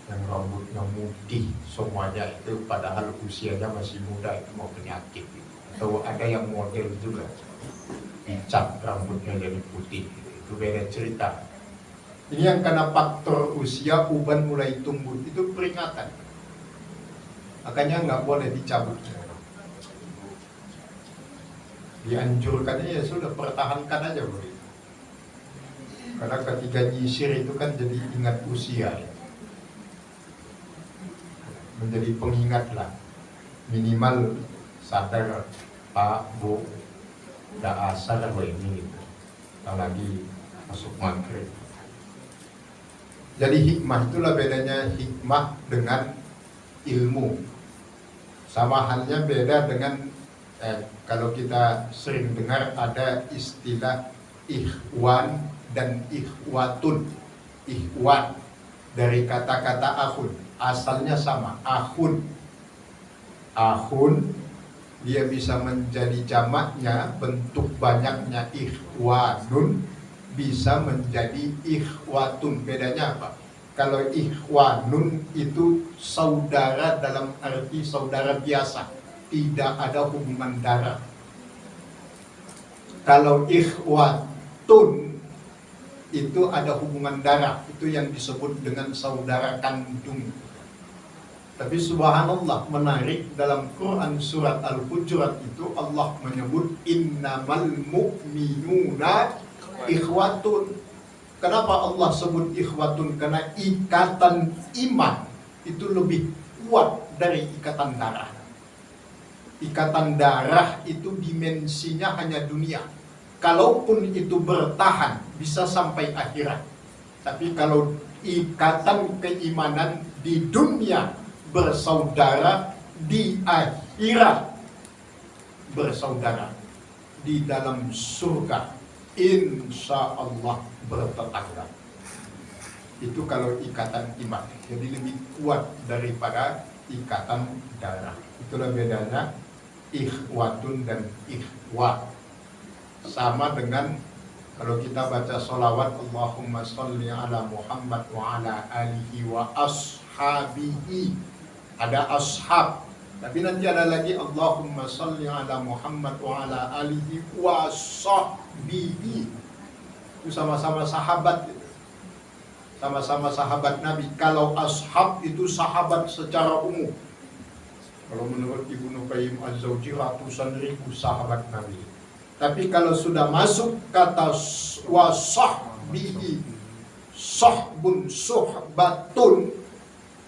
yang rambutnya putih semuanya itu, padahal usianya masih muda, itu mau penyakit. Atau ada yang model juga, dicat rambutnya jadi putih, itu beda cerita. Ini yang karena faktor usia uban mulai tumbuh, itu peringatan. Makanya nggak boleh dicabut. Dianjurkannya ya sudah, pertahankan aja boleh. Karena ketika nyisir itu kan jadi ingat usia ya. Menjadi pengingat lah, minimal sadar Pak Bu udah asar loh ini gitu. Kita lagi masuk maghrib. Jadi hikmah itulah bedanya hikmah dengan ilmu. Sama halnya beda dengan kalau kita sering dengar ada istilah ikhwan dan ikhwatun. Ikhwan dari kata-kata akhun, asalnya sama, akhun. Akhun dia bisa menjadi jamaknya, bentuk banyaknya ikhwanun, bisa menjadi ikhwatun. Bedanya apa? Kalau ikhwanun itu saudara dalam arti saudara biasa, tidak ada hubungan darah. Kalau ikhwatun itu ada hubungan darah, itu yang disebut dengan saudara kandung. Tapi subhanallah, menarik, dalam Quran surat Al-Hujurat itu Allah menyebut innamal mu'minuna ikhwatun. Kenapa Allah sebut ikhwatun? Karena ikatan iman itu lebih kuat dari ikatan darah. Ikatan darah itu dimensinya hanya dunia. Kalaupun itu bertahan, bisa sampai akhirat. Tapi kalau ikatan keimanan di dunia bersaudara, di akhirat bersaudara, di dalam surga insya Allah bertetangga. Itu kalau ikatan iman, jadi lebih kuat daripada ikatan darah. Itulah bedanya ikhwatun dan ikhwat. Sama dengan kalau kita baca sholawat Allahumma sholli ala Muhammad wa ala alihi wa ashabihi, ada ashab. Tapi nanti ada lagi Allahumma salli ala Muhammad wa ala alihi wa sahbihi. Itu sama-sama sahabat. Sama-sama sahabat Nabi. Kalau ashab itu sahabat secara umum. Kalau menurut Ibnu Qayyim Az-Zawji ratusan ribu sahabat Nabi. Tapi kalau sudah masuk kata wa sahbihi, sahbun suhbatun,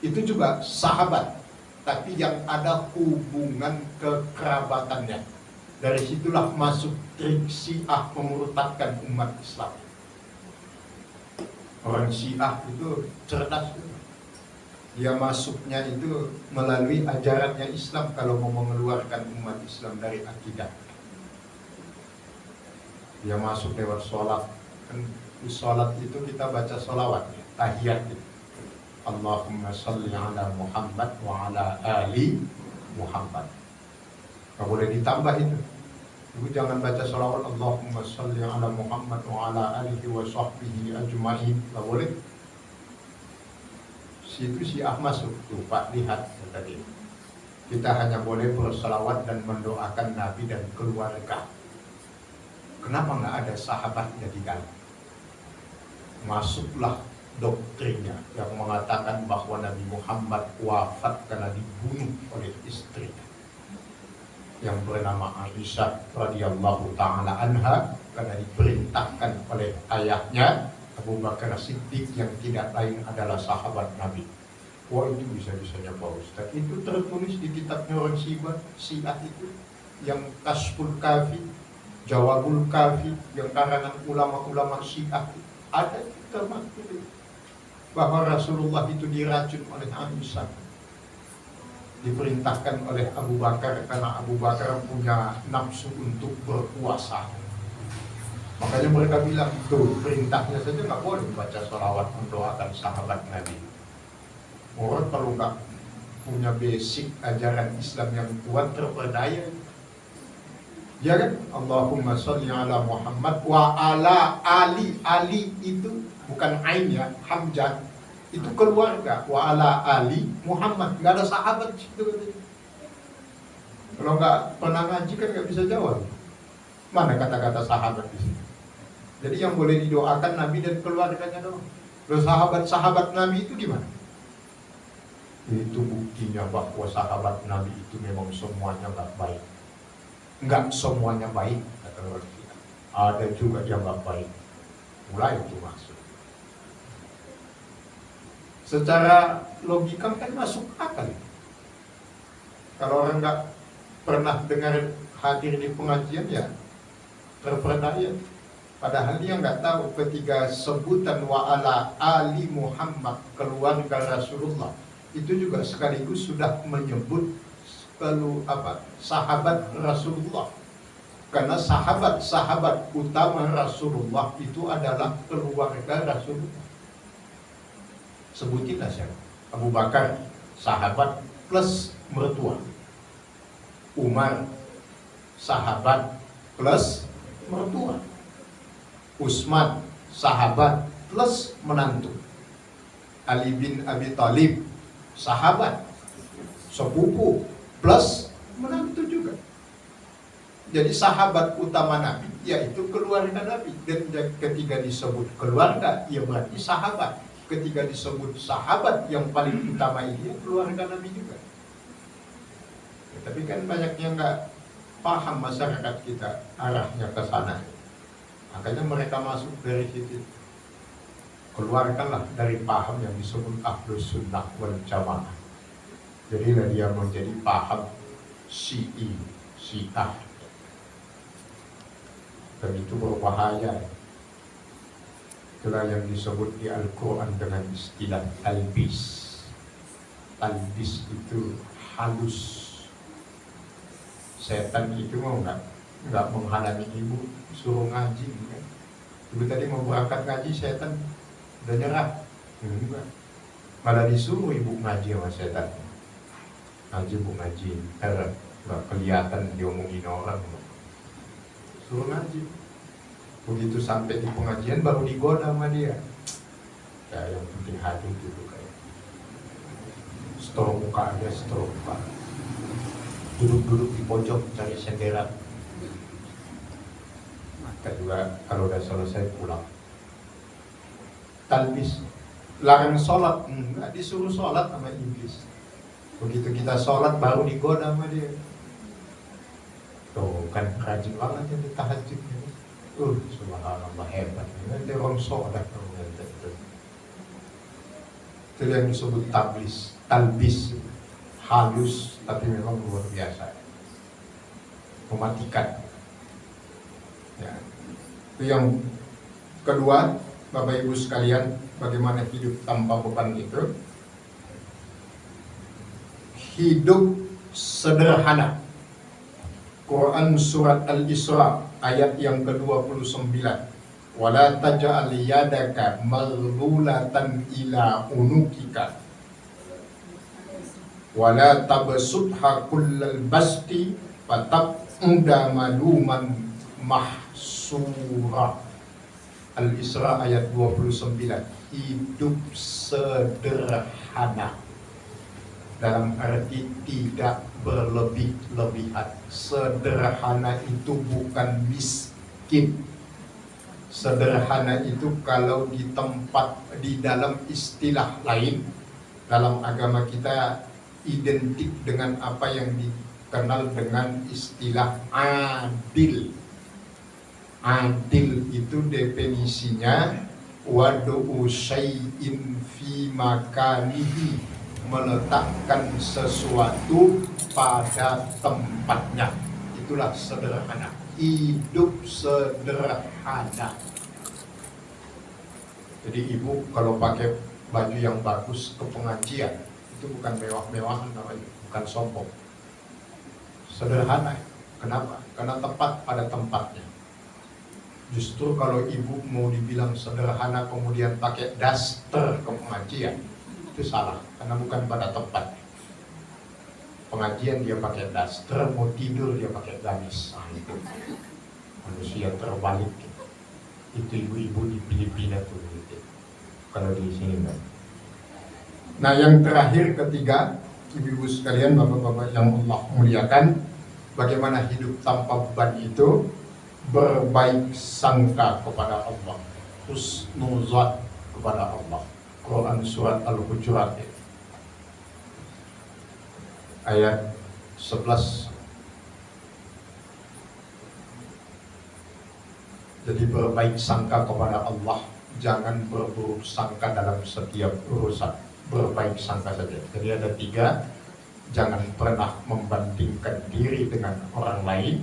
itu juga sahabat. Tapi yang ada hubungan kekerabatannya. Dari situlah masuk trik Syiah memurtadkan umat Islam. Orang Syiah itu cerdas. Dia masuknya itu melalui ajarannya Islam kalau mau mengeluarkan umat Islam dari akidah. Dia masuk lewat sholat. Kan di sholat itu kita baca sholawat, tahiyat itu. Allahumma salli ala Muhammad wa ala ali Muhammad. Gak boleh ditambah itu. Ibu jangan baca sholawat Allahumma salli ala Muhammad wa ala alihi wa sahbihi ajma'in. Gak boleh. Situ Syiah masuk. Tuh Pak, lihat tadi. Kita hanya boleh berselawat dan mendoakan Nabi dan keluarga. Kenapa nggak ada sahabatnya di dalam? Masuklah doktrinnya yang mengatakan bahwa Nabi Muhammad wafat karena dibunuh oleh istrinya yang bernama Aisyah radhiyallahu taala anha, karena diperintahkan oleh ayahnya Abu Bakar Siddiq yang tidak lain adalah sahabat Nabi. Wah, itu bisa-bisanya Pak Ustaz. Itu tertulis di kitabnya orang Syiah itu, yang Kashful Kafi, Jawabul Kafi, yang karangan ulama-ulama Syiah. Ada termaktub bahwa Rasulullah itu diracun oleh Aisyah, diperintahkan oleh Abu Bakar karena Abu Bakar punya nafsu untuk berpuasa. Makanya mereka bilang, tuh perintahnya saja nggak boleh baca sholawat mendoakan sahabat Nabi. Orang kalau nggak punya basic ajaran Islam yang kuat, terperdaya. Ya kan? Allahumma sholli ala Muhammad wa ala ali. Ali itu bukan ain ya, hamzah. Itu keluarga. Wa ala ali Muhammad. Nggak ada sahabat situ. Kalau nggak pernah ngaji kan nggak bisa jawab. Mana kata-kata sahabat di sini? Jadi yang boleh didoakan Nabi dan keluarganya doang. Terus sahabat-sahabat Nabi itu gimana? Itu buktinya bahwa sahabat Nabi itu memang semuanya nggak baik. Nggak semuanya baik, kata orang kita. Ada juga yang nggak baik. Mulai itu masuk. Secara logika kan masuk akal. Kalau orang nggak pernah dengar hadir di pengajian ya terperdaya. Padahal dia nggak tahu ketika sebutan wa ala ali Muhammad, keluarga Rasulullah, itu juga sekaligus sudah menyebut sahabat Rasulullah. Karena sahabat-sahabat utama Rasulullah itu adalah keluarga Rasulullah. Sebutin aja. Abu Bakar sahabat plus mertua. Umar sahabat plus mertua. Utsman sahabat plus menantu. Ali bin Abi Thalib sahabat sepupu plus menantu juga. Jadi sahabat utama Nabi yaitu keluarga Nabi. Dan ketika disebut keluarga, ya berarti sahabat. Ketika disebut sahabat, yang paling utama ini keluarga Nabi juga. Ya, tapi kan banyak yang nggak paham masyarakat kita arahnya ke sana. Makanya mereka masuk dari situ. Keluarkanlah dari paham yang disebut Ahlus Sunnah wal Jamaah. Jadilah dia menjadi paham Syiah. Dan itu berbahaya. Itulah yang disebut di Al-Quran dengan istilah talbis. Talbis itu halus. Setan itu mau nggak menghalangi ibu suruh ngaji kan? Ibu tadi mau berangkat ngaji, setan udah nyerah. Enggak. Malah disuruh ibu ngaji sama setan. Ngaji bu ngaji, nggak kelihatan diomongin orang. Suruh ngaji. Begitu sampai di pengajian baru digoda sama dia. Ya yang penting hadir dulu kayak. setor muka aja, setor muka. Duduk-duduk di pojok cari sendera. Kedua, kalau udah selesai pulang. Talbis, larang sholat, enggak disuruh sholat sama iblis. Begitu kita sholat baru digoda sama dia. Tuh kan rajin banget yang tahajud. Subhanallah hebat. Ini orang sholat. Itu yang disebut talbis, halus tapi memang luar biasa, mematikan. Ya. Itu yang kedua, Bapak Ibu sekalian, bagaimana hidup tanpa beban itu? Hidup sederhana. Quran surat Al-Isra ayat yang ke-29. Wala taj'al yadaka maghlulatan ila unukika wala tabsutha kullal basti fataqda maluman mahsura. Al-Isra ayat 29. Hidup sederhana dalam arti tidak berlebih-lebihan. Sederhana itu bukan miskin. Sederhana itu kalau di dalam istilah lain dalam agama kita identik dengan apa yang dikenal dengan istilah adil. Adil itu definisinya wadu'u syai'in fi makanihi, meletakkan sesuatu pada tempatnya. Itulah sederhana. Hidup sederhana. Jadi ibu kalau pakai baju yang bagus ke pengajian itu bukan mewah-mewahan namanya, bukan sombong. Sederhana. Kenapa? Karena tepat pada tempatnya. Justru kalau ibu mau dibilang sederhana kemudian pakai daster ke pengajian, itu salah, karena bukan pada tempat. Pengajian dia pakai daster, mau tidur dia pakai gamis. Itu manusia terbalik. Itu ibu-ibu di Filipina tuh gitu. Kalau di sini enggak. Nah, yang terakhir ketiga, ibu-ibu sekalian, bapak-bapak yang Allah muliakan, bagaimana hidup tanpa beban itu? Berbaik sangka kepada Allah, husnuzan kepada Allah. Quran surat Al-Hujurat ayat 11. Jadi berbaik sangka kepada Allah, jangan berburuk sangka dalam setiap urusan. Berbaik sangka saja. Jadi ada 3, jangan pernah membandingkan diri dengan orang lain.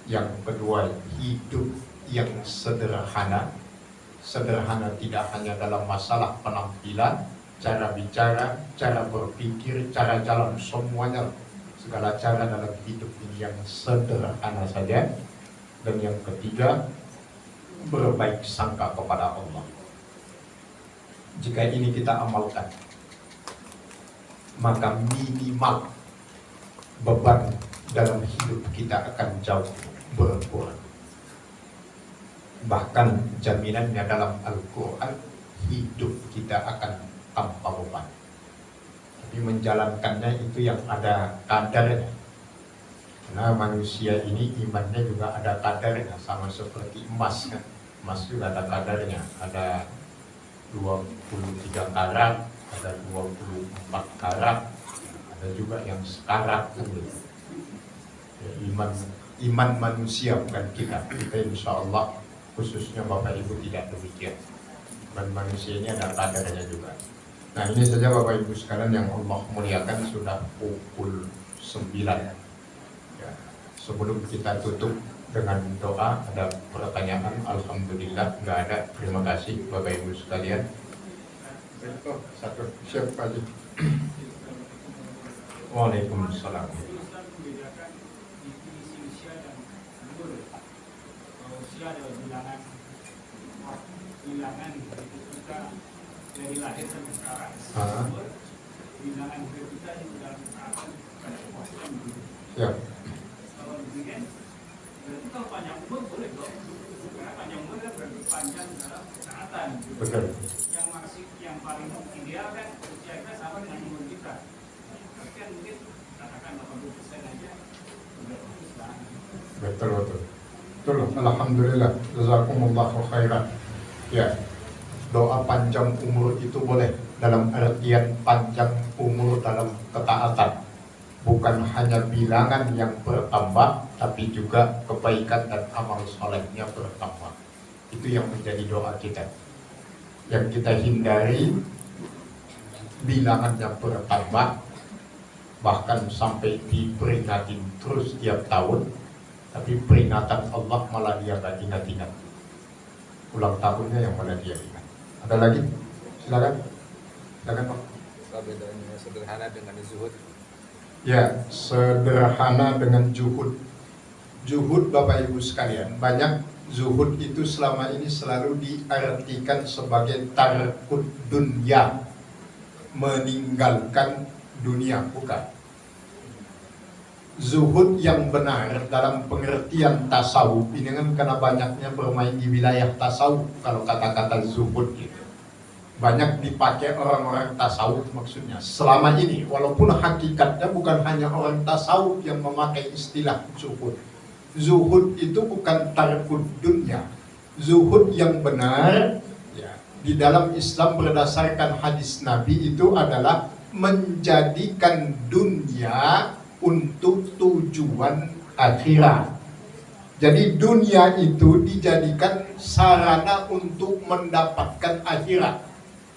Yang kedua, hidup yang sederhana. Sederhana tidak hanya dalam masalah penampilan, cara bicara, cara berpikir, cara jalan, semuanya. Segala cara dalam hidup ini yang sederhana saja. Dan yang ketiga, berbaik sangka kepada Allah. Jika ini kita amalkan, maka minimal beban dalam hidup kita akan jauh berkurang. Bahkan jaminannya dalam Al-Quran, hidup kita akan tanpa beban. Tapi menjalankannya itu yang ada kadarnya. Karena manusia ini imannya juga ada kadarnya, sama seperti emas kan. Emas juga ada kadarnya, ada 23 karat, ada 24 karat, ada juga yang sekarat gitu. Ya, iman manusia bukan kita insya Allah, khususnya Bapak Ibu tidak demikian. Dan manusia ini ada kadarnya juga. Nah, ini saja Bapak Ibu sekalian yang Allah muliakan, sudah pukul 9 ya. Sebelum kita tutup dengan doa, ada pertanyaan? Alhamdulillah nggak ada. Terima kasih Bapak Ibu sekalian. Satu siapa aja? Waalaikumsalam. Usia ada bilangan kita dari lahir sampai sekarang. Bilangan kita yang sudah pada kepuasan. Ya. Kalau demikian, berarti kalau panjang umur boleh dong. Karena panjang umur kan berarti panjang dalam kesehatan. Betul. Yang paling ideal kan usia kita sama dengan umur kita. Betul. Alhamdulillah. Jazakumullahu khairan. Ya, doa panjang umur itu boleh dalam artian panjang umur dalam ketaatan. Bukan hanya bilangan yang bertambah, tapi juga kebaikan dan amal solehnya bertambah. Itu yang menjadi doa kita. Yang kita hindari bilangan yang bertambah, bahkan sampai diperingatin terus tiap tahun, tapi peringatan Allah malah dia gak ingat-ingat. Ulang tahunnya yang malah dia ingat. Ada lagi? Silakan Pak. Apa bedanya sederhana dengan zuhud? Ya, sederhana dengan juhud. Juhud Bapak Ibu sekalian, banyak zuhud itu selama ini selalu diartikan sebagai tarkud dunya, meninggalkan dunia, bukan. Zuhud yang benar dalam pengertian tasawuf ini kan karena banyaknya bermain di wilayah tasawuf. Kalau kata-kata zuhud gitu banyak dipakai orang-orang tasawuf maksudnya selama ini, walaupun hakikatnya bukan hanya orang tasawuf yang memakai istilah zuhud. Zuhud itu bukan tarkud dunya. Zuhud yang benar ya, di dalam Islam berdasarkan hadis Nabi itu adalah menjadikan dunia untuk tujuan akhirat. Jadi dunia itu dijadikan sarana untuk mendapatkan akhirat.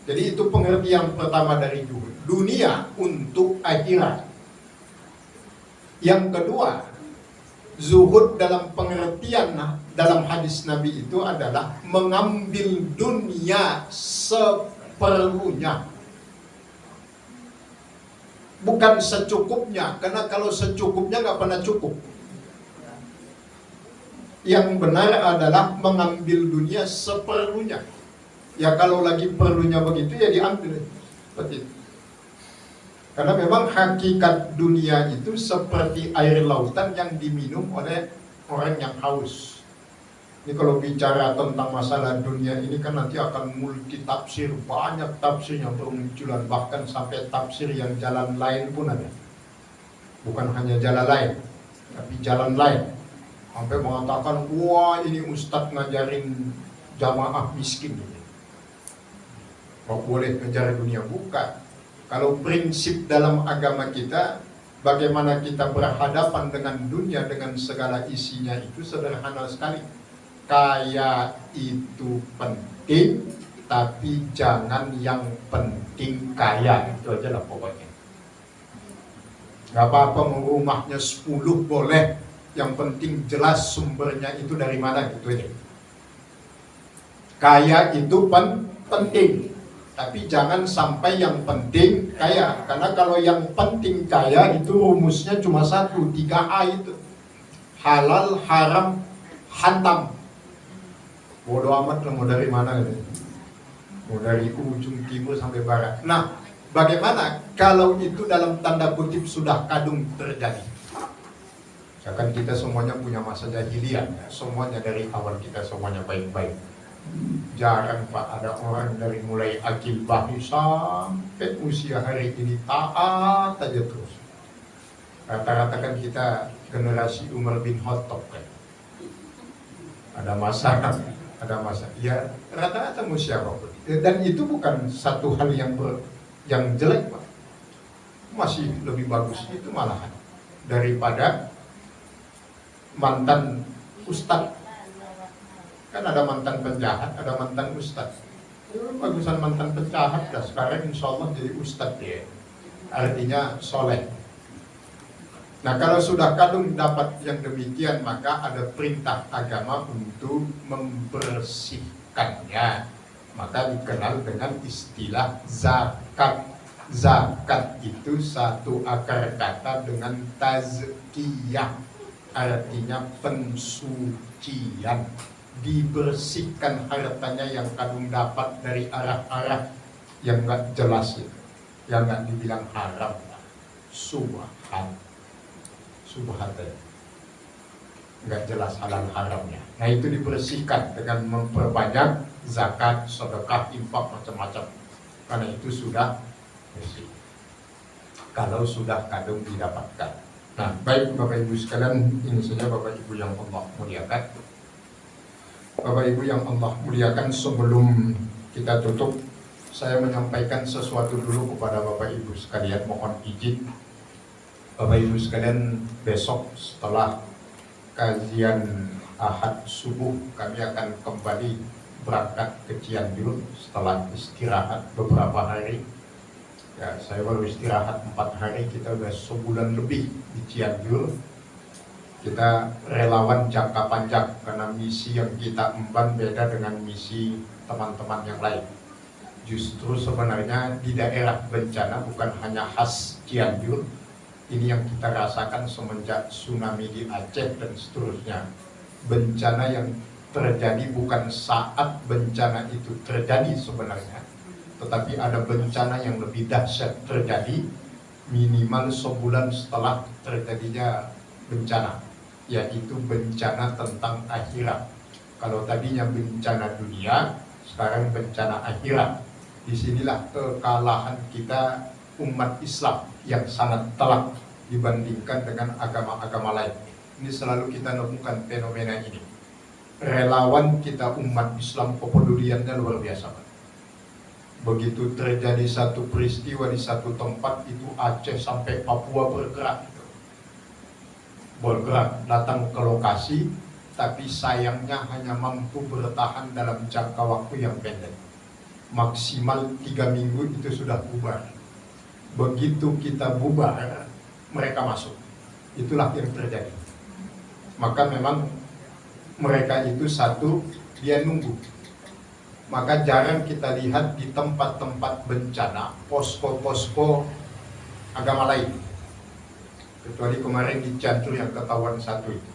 Jadi itu pengertian pertama dari zuhud. Dunia untuk akhirat. Yang kedua, zuhud dalam pengertian dalam hadis Nabi itu adalah mengambil dunia seperlunya. Bukan secukupnya, karena kalau secukupnya nggak pernah cukup. Yang benar adalah mengambil dunia seperlunya. Ya kalau lagi perlunya begitu ya diambil seperti itu. Karena memang hakikat dunia itu seperti air lautan yang diminum oleh orang yang haus. Ini kalau bicara tentang masalah dunia ini kan nanti akan multi tafsir, banyak tafsir yang bermunculan, bahkan sampai tafsir yang jalan lain pun ada. Bukan hanya jalan lain, tapi jalan lain. Sampai mengatakan, wah ini ustadz ngajarin jamaah miskin ini. Kok boleh ngejar dunia? Bukan. Kalau prinsip dalam agama kita, bagaimana kita berhadapan dengan dunia dengan segala isinya itu sederhana sekali. Kaya itu penting, tapi jangan yang penting kaya. Itu aja lah pokoknya. Gak apa-apa mau rumahnya 10 boleh, yang penting jelas sumbernya itu dari mana gitu ya. Kaya itu penting, tapi jangan sampai yang penting kaya. Karena kalau yang penting kaya itu rumusnya cuma satu, 3A itu. Halal, haram, hantam. Bodoh amat lah mau dari mana gitu. Mau dari ujung timur sampai barat. Nah, bagaimana kalau itu dalam tanda kutip sudah kadung terjadi? Kan kita semuanya punya masa jahiliyah, ya. Semuanya dari awal kita semuanya baik-baik. Jarang Pak ada orang dari mulai akil bahi sampai usia hari ini taat aja terus. Rata-rata kan kita generasi Umar bin Khattab kan. Ada masa. Ya rata-rata siapapun. Dan itu bukan satu hal yang jelek Pak. Masih lebih bagus itu malahan daripada mantan ustadz. Kan ada mantan penjahat, ada mantan ustadz. Bagusan mantan penjahat dah, sekarang insya Allah jadi ustadz ya. Artinya soleh. Nah kalau sudah kadung dapat yang demikian, maka ada perintah agama untuk membersihkannya. Maka dikenal dengan istilah zakat. Zakat itu satu akar kata dengan tazkiyah, artinya pensucian. Dibersihkan hartanya yang kadung dapat dari arah-arah yang nggak jelas itu, yang nggak dibilang haram, subhan nggak jelas halal haramnya. Nah itu dibersihkan dengan memperbanyak zakat, sedekah, infak macam-macam. Karena itu sudah bersih. Kalau sudah kadung didapatkan. Nah, baik Bapak Ibu sekalian, ini saja Bapak Ibu yang Allah muliakan. Bapak Ibu yang Allah muliakan, sebelum kita tutup, saya menyampaikan sesuatu dulu kepada Bapak Ibu sekalian. Mohon izin Bapak Ibu sekalian, besok setelah kajian Ahad subuh kami akan kembali berangkat ke Cianjur setelah istirahat beberapa hari. Ya, saya baru istirahat 4 hari, kita udah sebulan lebih di Cianjur. Kita relawan jangka panjang karena misi yang kita emban beda dengan misi teman-teman yang lain. Justru sebenarnya di daerah bencana bukan hanya khas Cianjur, ini yang kita rasakan semenjak tsunami di Aceh dan seterusnya. Bencana yang terjadi bukan saat bencana itu terjadi sebenarnya, tetapi ada bencana yang lebih dahsyat terjadi minimal sebulan setelah terjadinya bencana, yaitu bencana tentang akhirat. Kalau tadinya bencana dunia, sekarang bencana akhirat. Disinilah kekalahan kita umat Islam yang sangat telak dibandingkan dengan agama-agama lain. Ini selalu kita nemukan fenomena ini. Relawan kita umat Islam kepeduliannya luar biasa. Begitu terjadi satu peristiwa di satu tempat, itu Aceh sampai Papua bergerak datang ke lokasi, tapi sayangnya hanya mampu bertahan dalam jangka waktu yang pendek. Maksimal 3 minggu itu sudah bubar. Begitu kita bubar, mereka masuk. Itulah yang terjadi. Maka memang mereka itu satu, dia nunggu. Maka jarang kita lihat di tempat-tempat bencana posko-posko agama lain, kecuali kemarin di Cianjur yang ketahuan satu itu,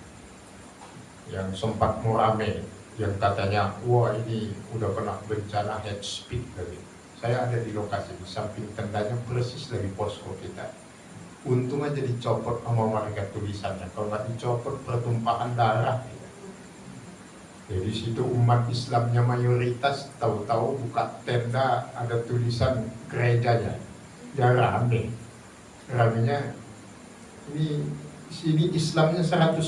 yang sempat murame, yang katanya wah ini udah kena bencana head speed lagi. Saya ada di lokasi, di samping tendanya persis dari posko kita. Untung aja dicopot sama warga tulisannya, kalau nggak dicopot pertumpahan darah. Jadi situ umat Islamnya mayoritas, tahu-tahu buka tenda ada tulisan gerejanya, ya rame. Ramenya ini sini Islamnya 100%.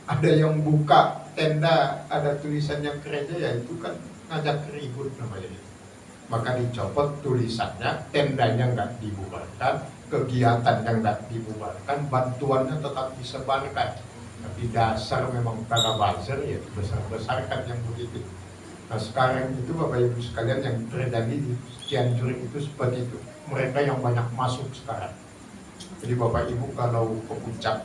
Ada yang buka tenda ada tulisannya gereja, ya itu kan ngajak ribut namanya. Maka dicopot tulisannya, tendanya nggak dibubarkan, kegiatannya nggak dibubarkan, bantuannya tetap disebarkan. Tapi dasar memang para buzzer, ya besar-besarkan yang begitu. Nah sekarang itu Bapak Ibu sekalian yang terjadi di Cianjur itu seperti itu. Mereka yang banyak masuk sekarang. Jadi Bapak Ibu kalau ke puncak,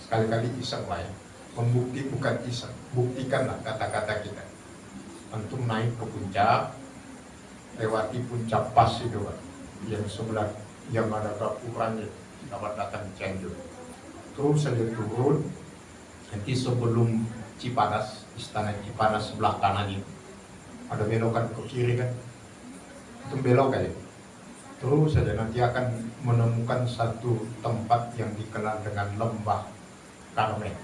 sekali-kali iseng lah ya. Membukti bukan iseng, buktikanlah kata-kata kita. Antum naik ke puncak, lewati puncak pas itu Pak, yang sebelah yang ada gapuranya, dapat datang Cianjur. Terus saja turun, nanti sebelum Cipanas, istana Cipanas sebelah kanan itu ada belokan ke kiri kan, itu belok aja. Terus saja nanti akan menemukan satu tempat yang dikenal dengan Lembah Karmel.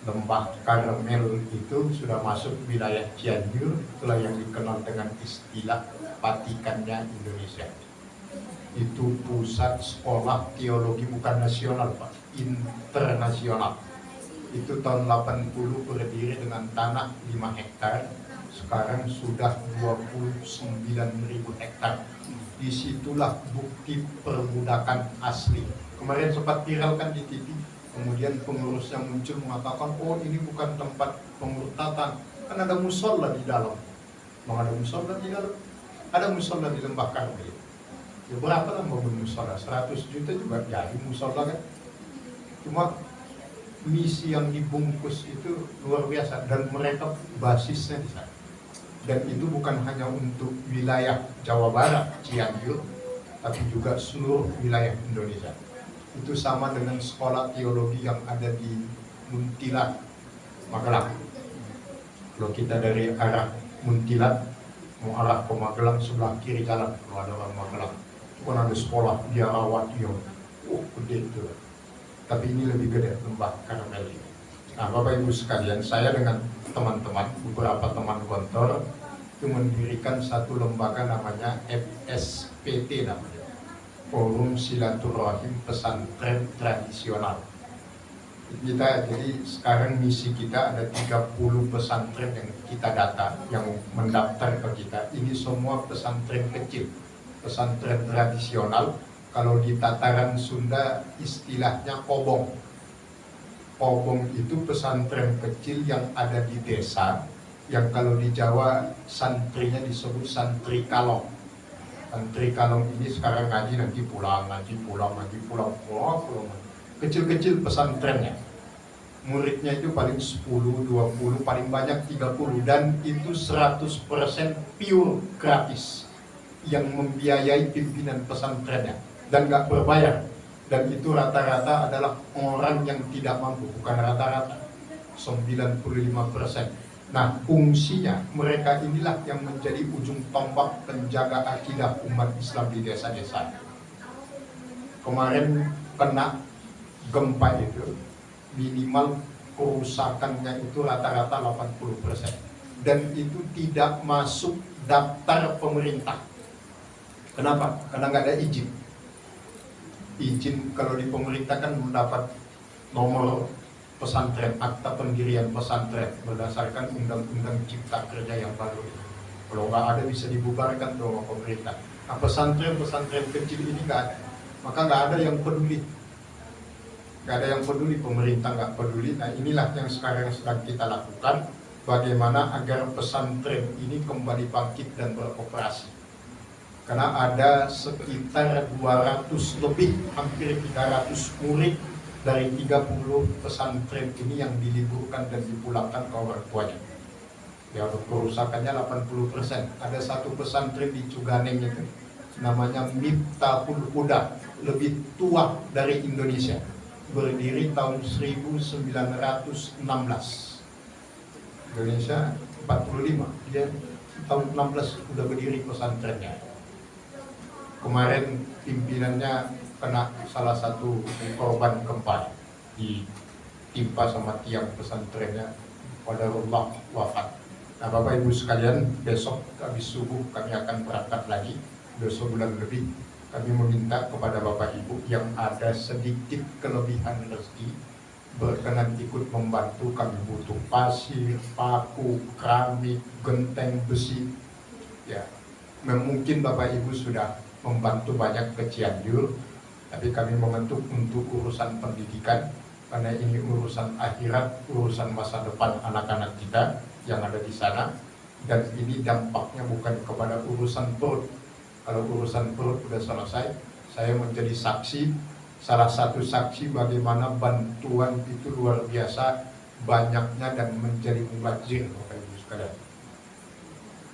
Lembah Karmel itu sudah masuk wilayah Cianjur, itulah yang dikenal dengan istilah Vatikannya Indonesia. Itu pusat sekolah teologi bukan nasional Pak, internasional. Itu tahun 80 berdiri dengan tanah 5 hektar, sekarang sudah 29.000 hektar. Disitulah bukti perbudakan asli. Kemarin sempat viral kan di TV, kemudian pengurusnya muncul mengatakan, oh ini bukan tempat pemurtatan, kan ada musola di dalam. Mau ada musola di dalam? Ada musola di Lembah Karmel. Ya berapa lah mau musola? 100 juta juga jadi musola kan. Cuma misi yang dibungkus itu luar biasa, dan mereka basisnya di sana. Dan itu bukan hanya untuk wilayah Jawa Barat, Cianjur, tapi juga seluruh wilayah Indonesia. Itu sama dengan sekolah teologi yang ada di Muntilan, Magelang. Kalau kita dari arah Muntilan mau arah ke Magelang, sebelah kiri jalan kalau ada orang Magelang, kan ada sekolah dia rawat dia, gede itu. Tapi ini lebih gede, Lembah Karmel ini. Nah Bapak Ibu sekalian, saya dengan teman-teman, beberapa teman kantor itu mendirikan satu lembaga namanya FSPT namanya, forum silaturahim pesantren tradisional. Jadi sekarang misi kita ada 30 pesantren yang kita data, yang mendaftar ke kita. Ini semua pesantren kecil, pesantren tradisional. Kalau di tataran Sunda istilahnya kobong. Kobong itu pesantren kecil yang ada di desa, yang kalau di Jawa santrinya disebut santri kalong. Santri kalong ini sekarang ngaji nanti pulang, pulang. Kecil-kecil pesantrennya. Muridnya itu paling 10, 20, paling banyak 30, dan itu 100% pure gratis yang membiayai pimpinan pesantrennya dan nggak berbayar. Dan itu rata-rata adalah orang yang tidak mampu, bukan rata-rata, 95%. Nah, fungsinya mereka inilah yang menjadi ujung tombak penjaga akidah umat Islam di desa-desa. Kemarin kena gempa itu minimal kerusakannya itu rata-rata 80%, dan itu tidak masuk daftar pemerintah. Kenapa? Karena nggak ada izin. Izin kalau di pemerintah kan mendapat nomor pesantren, akta pendirian pesantren berdasarkan undang-undang cipta kerja yang baru. Kalau nggak ada bisa dibubarkan sama pemerintah. Nah, pesantren kecil ini nggak ada, maka nggak ada yang peduli. Nggak ada yang peduli, pemerintah nggak peduli. Nah, inilah yang sekarang sedang kita lakukan, bagaimana agar pesantren ini kembali bangkit dan beroperasi. Karena ada sekitar 200 lebih, hampir 300 murid dari 30 pesantren ini yang diliburkan dan dipulangkan ke orang tuanya. Ya, kerusakannya 80%. Ada satu pesantren di Cuganeng itu, namanya Miftahul Huda, lebih tua dari Indonesia. Berdiri tahun 1916. Indonesia 45, dia tahun 16 sudah berdiri pesantrennya. Kemarin pimpinannya kena salah satu korban gempa, ditimpa sama tiang pesantrennya, qadarullah wafat. Nah, Bapak Ibu sekalian, besok habis subuh kami akan berangkat lagi, besok bulan lebih. Kami meminta kepada Bapak Ibu yang ada sedikit kelebihan rezeki berkenan ikut membantu. Kami butuh pasir, paku, keramik, genteng besi. Ya, mungkin Bapak Ibu sudah membantu banyak ke Cianjur, tapi kami mengetuk untuk urusan pendidikan, karena ini urusan akhirat, urusan masa depan anak-anak kita yang ada di sana, dan ini dampaknya bukan kepada urusan perut. Kalau urusan perut sudah selesai, saya menjadi saksi, salah satu saksi bagaimana bantuan itu luar biasa banyaknya dan menjadi mubazir, Bapak Ibu sekalian.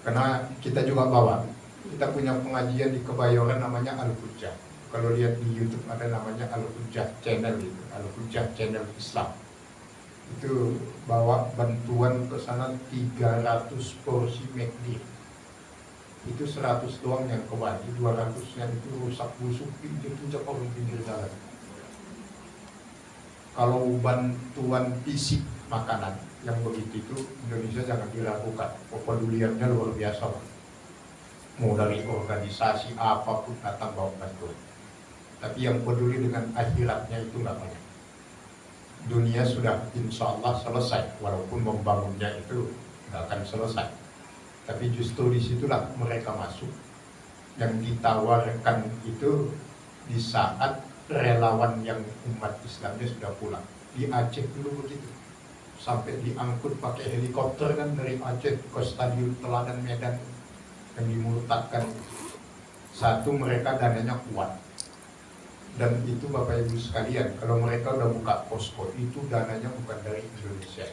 Karena kita juga bawa, kita punya pengajian di Kebayoran namanya Al-Hujjah. Kalau lihat di YouTube ada namanya Al-Hujjah Channel itu, Al-Hujjah Channel Islam. Itu bawa bantuan ke sana 300 porsi McD. Itu 100 doang yang kembali, 200-nya itu rusak busuk, pinjak orang pinggir jalan. Kalau bantuan fisik makanan yang begitu itu Indonesia jangan diragukan, kepeduliannya luar biasa. Mau dari organisasi apapun datang bawa bantuan. Tapi yang peduli dengan akhiratnya itu nggak banyak. Dunia sudah insya Allah selesai, walaupun membangunnya itu nggak akan selesai. Tapi justru disitulah mereka masuk. Yang ditawarkan itu di saat relawan yang umat Islamnya sudah pulang. Di Aceh dulu begitu, sampai diangkut pakai helikopter kan dari Aceh ke Stadion Teladan Medan yang dimurtadkan. Satu, mereka dananya kuat, dan itu Bapak Ibu sekalian, kalau mereka udah buka posko itu dananya bukan dari Indonesia,